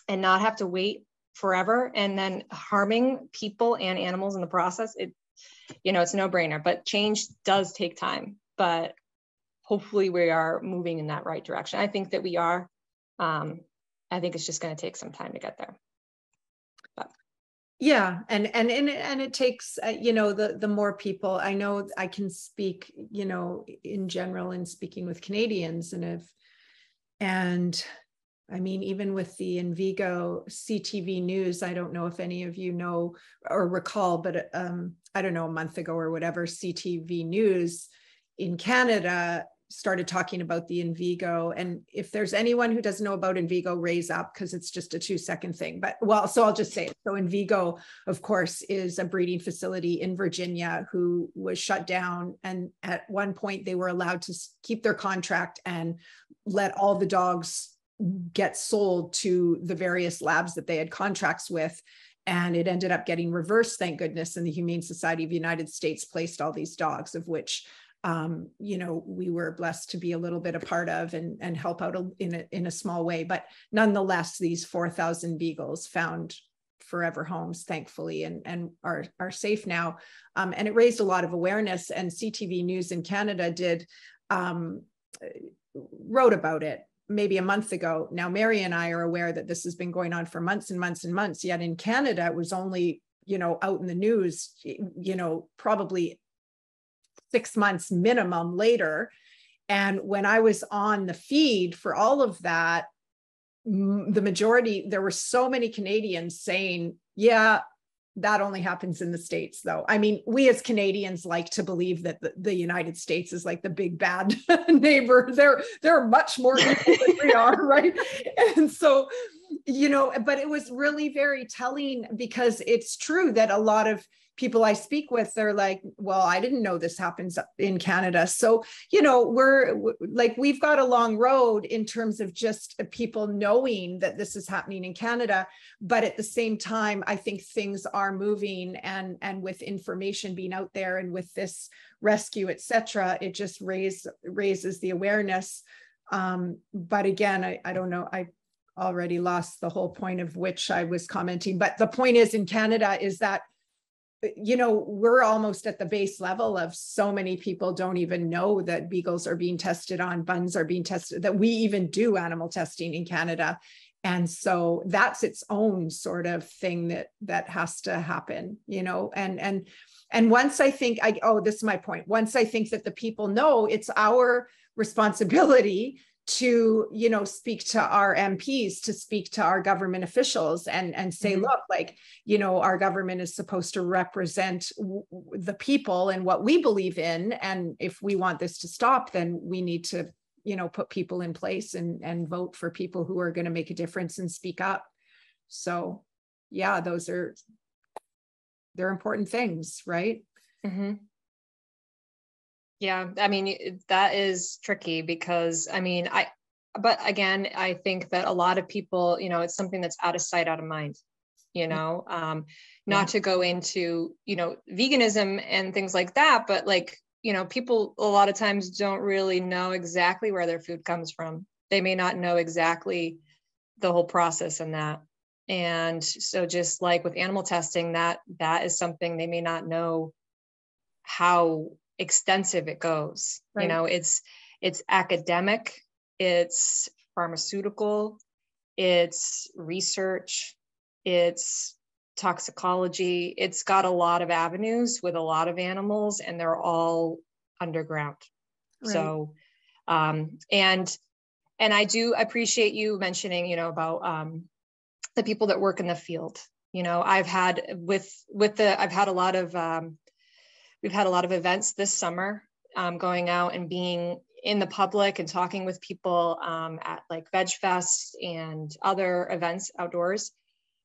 and not have to wait forever and then harming people and animals in the process, it's a no-brainer. But change does take time, but hopefully we are moving in that right direction. I think that we are. I think it's just going to take some time to get there. But. Yeah, and it takes the more people. I know I can speak in general in speaking with Canadians, and I mean, even with the Envigo CTV News, I don't know if any of you know or recall, but I don't know, a month ago or whatever, CTV News in Canada started talking about the Envigo. And if there's anyone who doesn't know about Envigo, raise up, because it's just a 2-second thing. But so I'll just say it. So Envigo, of course, is a breeding facility in Virginia who was shut down. And at one point they were allowed to keep their contract and let all the dogs get sold to the various labs that they had contracts with. And it ended up getting reversed, thank goodness. And the Humane Society of the United States placed all these dogs, of which we were blessed to be a little bit a part of and help out in a small way. But nonetheless, these 4,000 beagles found forever homes, thankfully, and are safe now. And it raised a lot of awareness. And CTV News in Canada wrote about it maybe a month ago. Now, Mary and I are aware that this has been going on for months and months and months. Yet in Canada, it was only out in the news, probably 6 months minimum later. And when I was on the feed for all of that, the majority, there were so many Canadians saying, yeah, that only happens in the States, though. I mean, we as Canadians like to believe that the United States is like the big bad neighbor. They're much more evil than we are, right? And so, but it was really very telling, because it's true that a lot of people I speak with, they're like, well, I didn't know this happens in Canada. So, we've got a long road in terms of just people knowing that this is happening in Canada. But at the same time, I think things are moving, and with information being out there and with this rescue, et cetera, it just raises the awareness. But again, I don't know, I already lost the whole point of which I was commenting. But the point is, in Canada, is that we're almost at the base level of so many people don't even know that beagles are being tested on, buns are being tested, that we even do animal testing in Canada. And so that's its own sort of thing that has to happen, and once I think this is my point. Once I think that the people know, it's our responsibility to, speak to our MPs, to speak to our government officials and say, look, our government is supposed to represent the people and what we believe in. And if we want this to stop, then we need to, put people in place and vote for people who are going to make a difference and speak up. So yeah, they're important things, right? Mm-hmm. Yeah, I mean, that is tricky because, but again, I think that a lot of people, it's something that's out of sight, out of mind, not to go into, veganism and things like that, but people a lot of times don't really know exactly where their food comes from. They may not know exactly the whole process in that. And so just like with animal testing, that is something they may not know how extensive it goes. Right. It's academic it's pharmaceutical, it's research, it's toxicology. It's got a lot of avenues with a lot of animals, and they're all underground. Right. So, and I do appreciate you mentioning, you know, about the people that work in the field. You know, I've had I've had a lot of, we've had a lot of events this summer, going out and being in the public and talking with people at like Veg Fest and other events outdoors.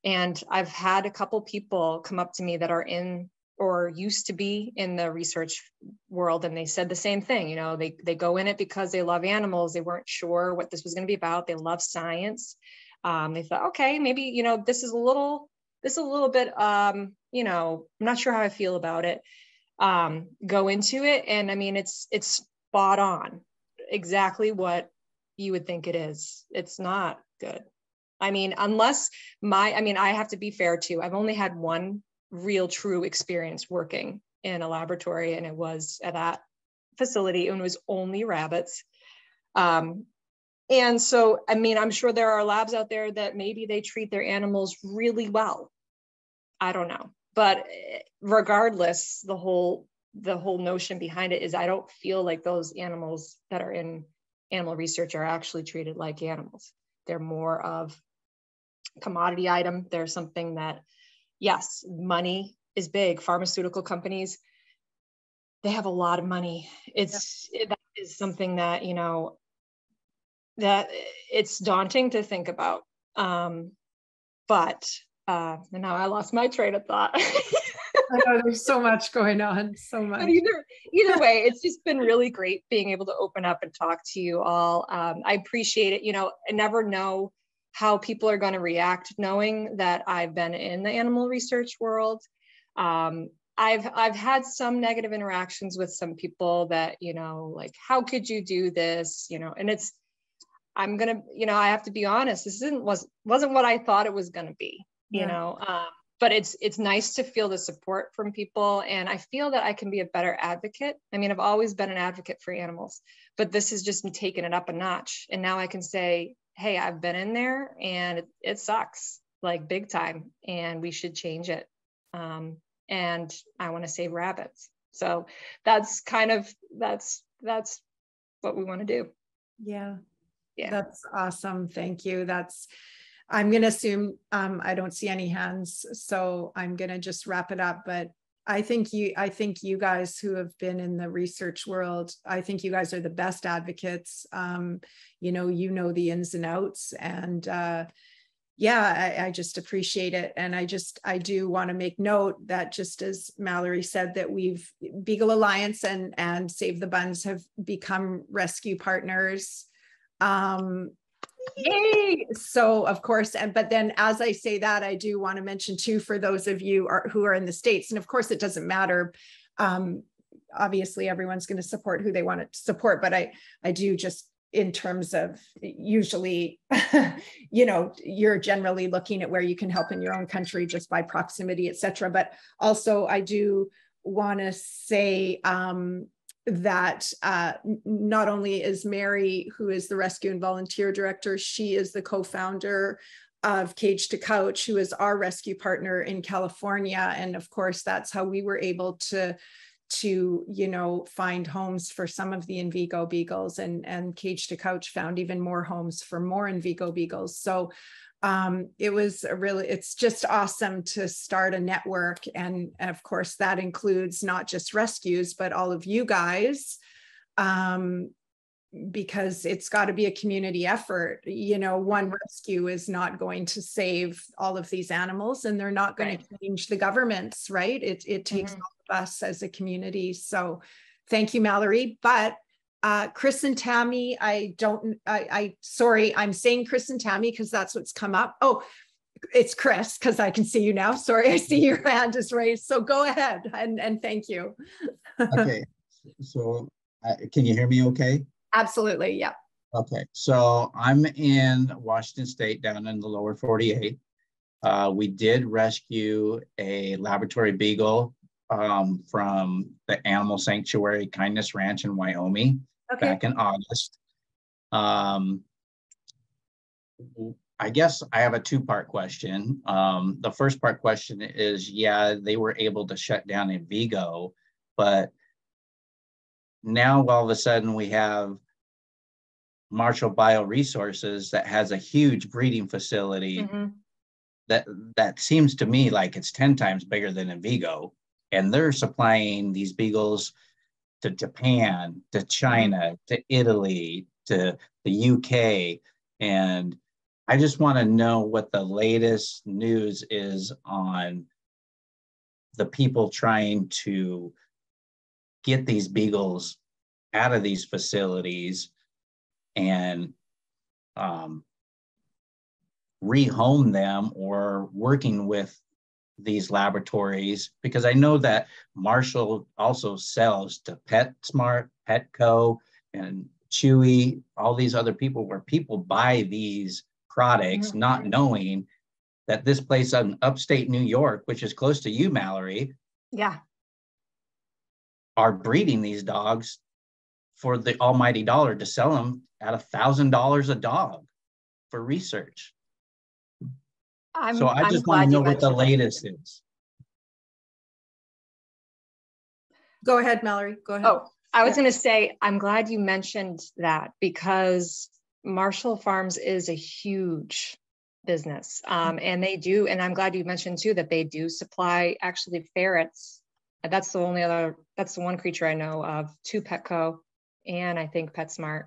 And I've had a couple people come up to me that are in or used to be in the research world. And they said the same thing, you know, they go in it because they love animals. They weren't sure what this was going to be about. They love science. They thought, okay, maybe, you know, this is a little bit, you know, I'm not sure how I feel about it. Go into it. And I mean, it's spot on, exactly what you would think it is. It's not good. I mean, I have to be fair too. I've only had one real true experience working in a laboratory, and it was at that facility, and it was only rabbits. And so, I mean, I'm sure there are labs out there that maybe they treat their animals really well. I don't know. But regardless, the whole notion behind it is I don't feel like those animals that are in animal research are actually treated like animals. They're more of a commodity item. They're something that, yes, money is big. Pharmaceutical companies, they have a lot of money. That is something that, you know, that it's daunting to think about. But now I lost my train of thought. I know there's so much going on, so much. But either way, it's just been really great being able to open up and talk to you all. I appreciate it. You know, I never know how people are going to react knowing that I've been in the animal research world. I've had some negative interactions with some people that, you know, like, how could you do this? You know, and I'm going to, you know, I have to be honest, this wasn't what I thought it was going to be, you know, but it's nice to feel the support from people. And I feel that I can be a better advocate. I mean, I've always been an advocate for animals, but this has just taken it up a notch. And now I can say, hey, I've been in there and it sucks, like big time, and we should change it. And I want to save rabbits. So that's what we want to do. Yeah. That's awesome. Thank you. I'm going to assume I don't see any hands, so I'm going to just wrap it up. But I think you guys who have been in the research world, I think you guys are the best advocates. You know the ins and outs, and I just appreciate it. And I do want to make note that, just as Mallory said, that Beagle Alliance and Save the Buns have become rescue partners. Yay! So of course, but then as I say that, I do want to mention too, for those of you who are in the States, and of course it doesn't matter. Obviously everyone's going to support who they want to support, but I do, just in terms of usually, you know, you're generally looking at where you can help in your own country just by proximity, etc. But also I do want to say, that not only is Mary, who is the Rescue and Volunteer Director, she is the co-founder of Cage to Couch, who is our rescue partner in California. And of course, that's how we were able to you know, find homes for some of the Envigo beagles, and Cage to Couch found even more homes for more Envigo beagles. So it's just awesome to start a network. And of course, that includes not just rescues, but all of you guys, because it's got to be a community effort. You know, one rescue is not going to save all of these animals, and they're not going to change the governments, right? It takes all of us as a community. So thank you, Mallory. But Chris and Tammy, sorry, I'm saying Chris and Tammy because that's what's come up. Oh, it's Chris, because I can see you now. Sorry, I see your hand is raised. So go ahead and thank you. Okay, so can you hear me okay? Absolutely, yeah. Okay, so I'm in Washington State, down in the lower 48. We did rescue a laboratory beagle from the Animal Sanctuary Kindness Ranch in Wyoming back in August. I guess I have a two-part question. The first part question is, yeah, they were able to shut down in Vigo, but now all of a sudden we have Marshall Bioresources that has a huge breeding facility that seems to me like it's 10 times bigger than in Vigo. And they're supplying these beagles to Japan, to China, to Italy, to the UK. And I just want to know what the latest news is on the people trying to get these beagles out of these facilities and rehome them, or working with these laboratories, because I know that Marshall also sells to PetSmart, Petco, and Chewy, all these other people, where people buy these products not knowing that this place in upstate New York, which is close to you, Mallory, are breeding these dogs for the almighty dollar to sell them at $1,000 a dog for research. So I just want to know what the latest is. Go ahead, Mallory. Go ahead. Oh, I was going to say, I'm glad you mentioned that, because Marshall Farms is a huge business. And they do, and I'm glad you mentioned too, that they do supply actually ferrets. That's the one creature I know of, to Petco and I think PetSmart.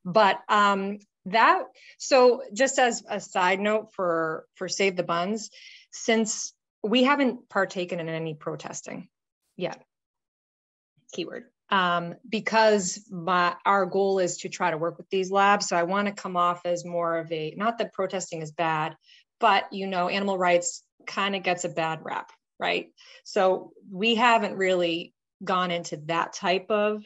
But so just as a side note for Save the Buns, since we haven't partaken in any protesting yet, keyword, because our goal is to try to work with these labs. So I want to come off as more of a, not that protesting is bad, but animal rights kind of gets a bad rap, right? So we haven't really gone into that type of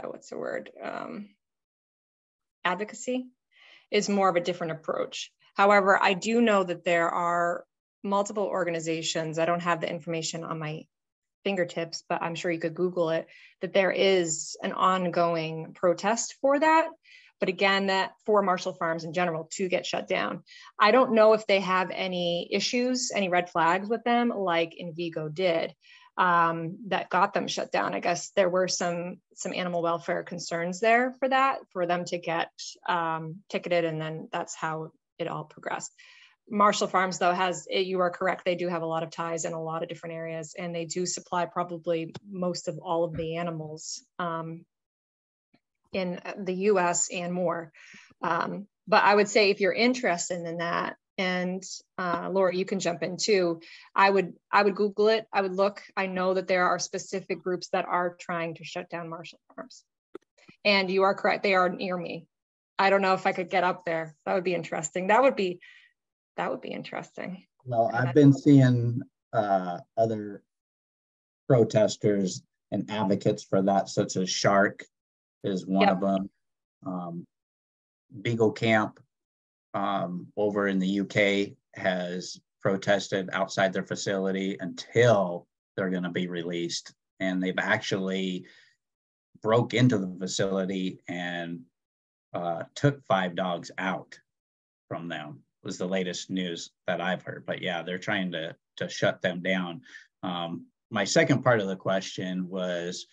what's the word? Advocacy is more of a different approach. However, I do know that there are multiple organizations. I don't have the information on my fingertips, but I'm sure you could Google it, that there is an ongoing protest for that. But again, that for Marshall Farms in general to get shut down. I don't know if they have any issues, any red flags with them like Envigo did. That got them shut down. I guess there were some animal welfare concerns there for them to get ticketed, and then that's how it all progressed. Marshall Farms, though, you are correct, they do have a lot of ties in a lot of different areas, and they do supply probably most of all of the animals in the US and more. But I would say if you're interested in that, and Laura, you can jump in too, I would Google it. I would look. I know that there are specific groups that are trying to shut down Marshall Farms. And you are correct, they are near me. I don't know if I could get up there. That would be interesting. That would be interesting. Well, I've been seeing other protesters and advocates for that, such as Shark is one of them. Beagle Camp over in the UK has protested outside their facility until they're going to be released. And they've actually broke into the facility and took 5 dogs out from them, was the latest news that I've heard. But yeah, they're trying to shut them down. My second part of the question was,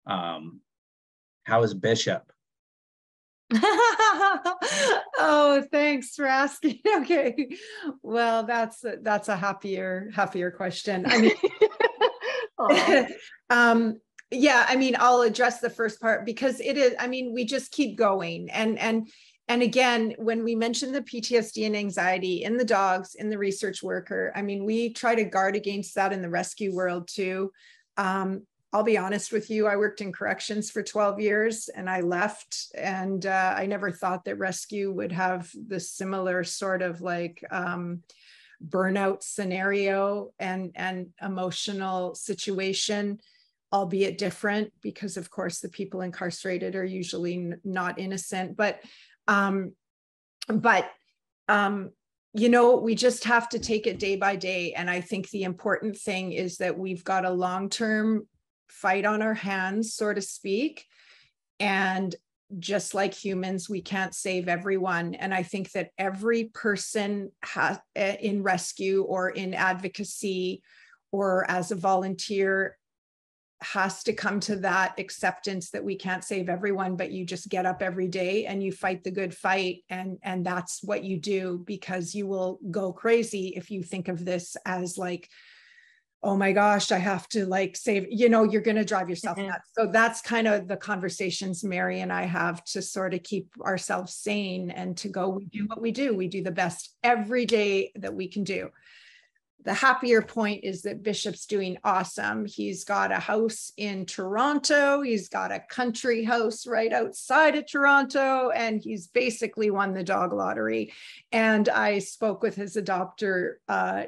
how is Bishop? Oh, thanks for asking. Okay, well, that's a happier question. I mean, yeah, I mean, I'll address the first part because it is, I mean, we just keep going. And again, when we mention the PTSD and anxiety in the dogs, in the research worker, I mean, we try to guard against that in the rescue world too. I'll be honest with you, I worked in corrections for 12 years and I left, and I never thought that rescue would have this similar sort of like burnout scenario and emotional situation, albeit different, because of course the people incarcerated are usually not innocent, but you know, we just have to take it day by day. And I think the important thing is that we've got a long-term fight on our hands, so to speak. And just like humans, we can't save everyone. And I think that every person in rescue or in advocacy or as a volunteer has to come to that acceptance that we can't save everyone, but you just get up every day and you fight the good fight. And that's what you do, because you will go crazy if you think of this as like, oh my gosh, I have to like save, you know, you're going to drive yourself nuts. So that's kind of the conversations Mary and I have to sort of keep ourselves sane and to go, we do what we do. We do the best every day that we can do. The happier point is that Bishop's doing awesome. He's got a house in Toronto. He's got a country house right outside of Toronto, and he's basically won the dog lottery. And I spoke with his adopter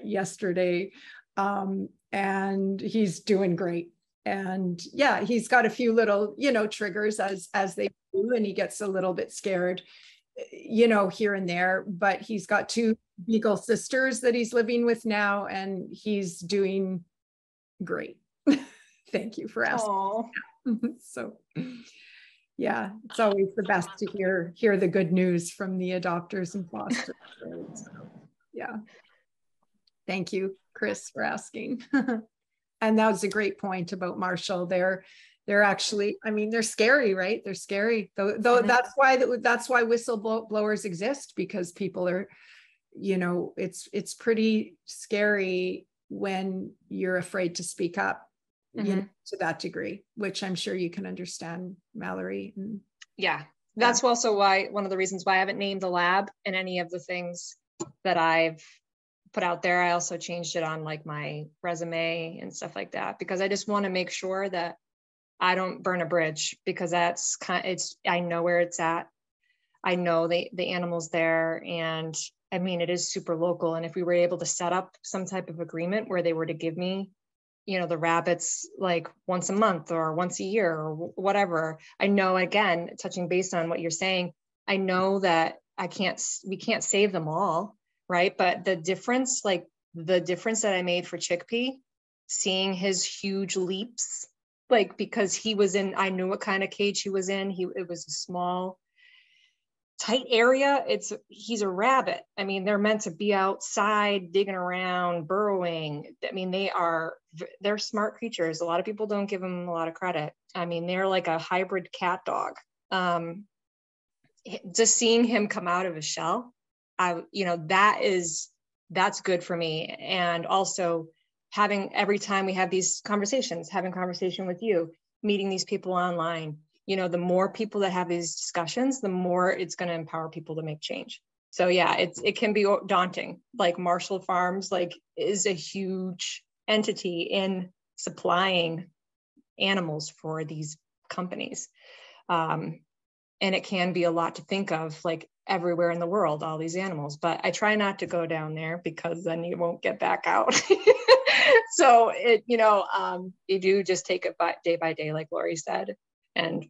yesterday, and he's doing great. And yeah, he's got a few little, you know, triggers as they do, and he gets a little bit scared, you know, here and there, but he's got 2 Beagle sisters that he's living with now, and he's doing great. Thank you for asking. So yeah, it's always the best to hear the good news from the adopters and fosters. So, yeah. Thank you, Chris, for asking. And that was a great point about Marshall. They're actually, I mean, they're scary, right? They're scary. Though that's why whistleblowers exist, because people are, you know, it's pretty scary when you're afraid to speak up, you know, to that degree, which I'm sure you can understand, Mallory. Yeah, that's also why, one of the reasons why I haven't named the lab in any of the things that I've put out there. I also changed it on like my resume and stuff like that, because I just want to make sure that I don't burn a bridge, because that's I know where it's at. I know the animals there, and I mean, it is super local. And if we were able to set up some type of agreement where they were to give me, you know, the rabbits like once a month or once a year or whatever, I know, again, touching base on what you're saying, I know that we can't save them all, right? But the difference that I made for Chickpea, seeing his huge leaps, like, because I knew what kind of cage he was in. It was a small, tight area. He's a rabbit. I mean, they're meant to be outside, digging around, burrowing. I mean, they're smart creatures. A lot of people don't give them a lot of credit. I mean, they're like a hybrid cat dog. Just seeing him come out of his shell, that's good for me. And also every time we have these conversations, having conversation with you, meeting these people online, you know, the more people that have these discussions, the more it's going to empower people to make change. So yeah, it can be daunting. Like Marshall Farms, like, is a huge entity in supplying animals for these companies. And it can be a lot to think of, like everywhere in the world, all these animals, but I try not to go down there, because then you won't get back out. So you do just take it day by day, like Lori said. And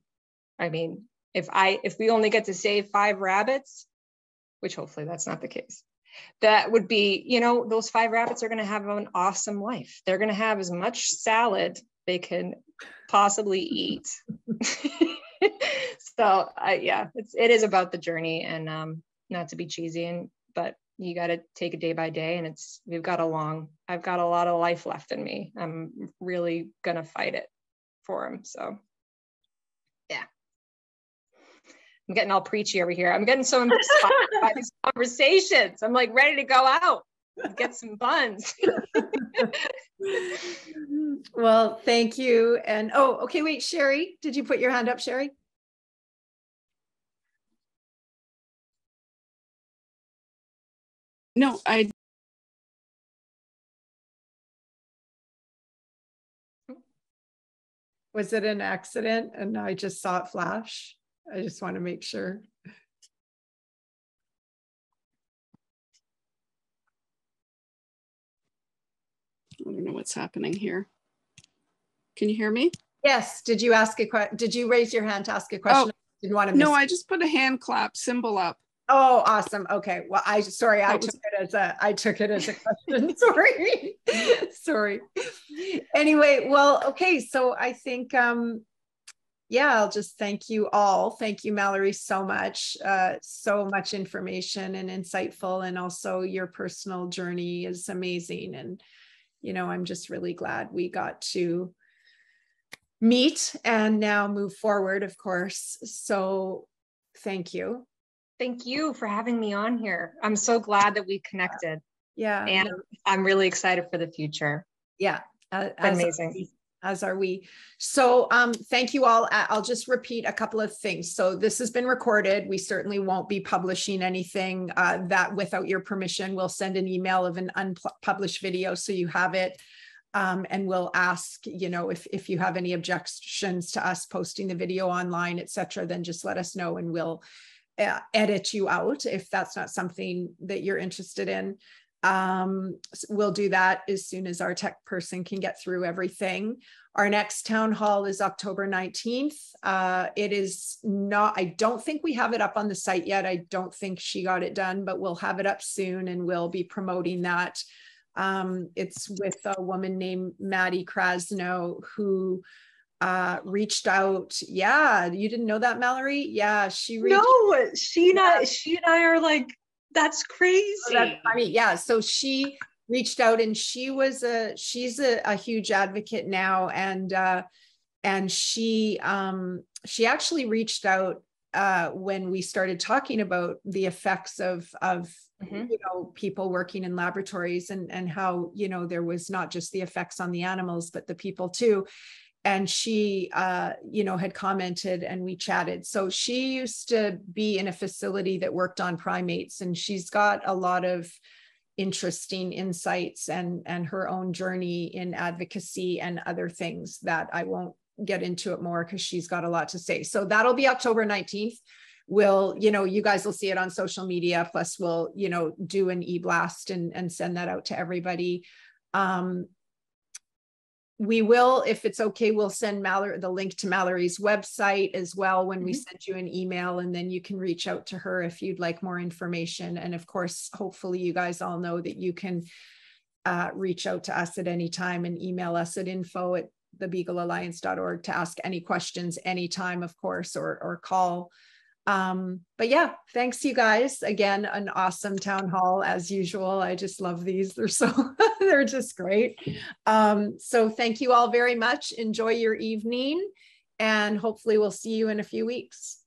I mean, if we only get to save 5 rabbits, which hopefully that's not the case, that would be, you know, those 5 rabbits are going to have an awesome life. They're going to have as much salad they can possibly eat. So it is about the journey, and not to be cheesy, but you got to take it day by day. And I've got a lot of life left in me. I'm really going to fight it for him. So yeah, I'm getting all preachy over here. I'm getting so inspired by these conversations. I'm like ready to go out and get some buns. Well, thank you. And okay, wait, Sherry, did you put your hand up, Sherry? No, Was it an accident and I just saw it flash? I just want to make sure. I don't know what's happening here. Can you hear me? Yes. Did you ask a question? Did you raise your hand to ask a question? Oh, I just put a hand clap symbol up. Oh, awesome. Okay. Well, I took it as a question. Sorry. Sorry. Anyway, well, okay. So I think, yeah, I'll just thank you all. Thank you, Mallory, so much. So much information and insightful, and also your personal journey is amazing. And, I'm just really glad we got to meet and now move forward, of course. So thank you. Thank you for having me on here. I'm so glad that we connected. Yeah. And I'm really excited for the future. Yeah. Amazing. As are we. So thank you all. I'll just repeat a couple of things. So this has been recorded. We certainly won't be publishing anything that without your permission. We'll send an email of an unpublished video so you have it. And we'll ask, if you have any objections to us posting the video online, etc., then just let us know and we'll edit you out if that's not something that you're interested in. We'll do that as soon as our tech person can get through everything. Our next town hall is October 19th. It is not, I don't think we have it up on the site yet. I don't think she got it done, but we'll have it up soon and we'll be promoting that. It's with a woman named Maddie Krasno who reached out. Yeah, you didn't know that, Mallory? Yeah, she reached. No, she and I are like, that's crazy. Oh, that's funny. Yeah, so she reached out, and she's a huge advocate now, and she actually reached out when we started talking about the effects of people working in laboratories and how there was not just the effects on the animals but the people too. And she, had commented and we chatted. So she used to be in a facility that worked on primates, and she's got a lot of interesting insights and her own journey in advocacy and other things that I won't get into it more because she's got a lot to say. So that'll be October 19th. We'll, you guys will see it on social media. Plus we'll, do an e-blast and send that out to everybody. We will, if it's okay, we'll send Mallory the link to Mallory's website as well when we send you an email, and then you can reach out to her if you'd like more information. And of course, hopefully you guys all know that you can reach out to us at any time and email us at info@thebeaglealliance.org to ask any questions anytime, of course, or call. But yeah, thanks you guys. Again, an awesome town hall as usual. I just love these. They're just great. So thank you all very much. Enjoy your evening, and hopefully we'll see you in a few weeks.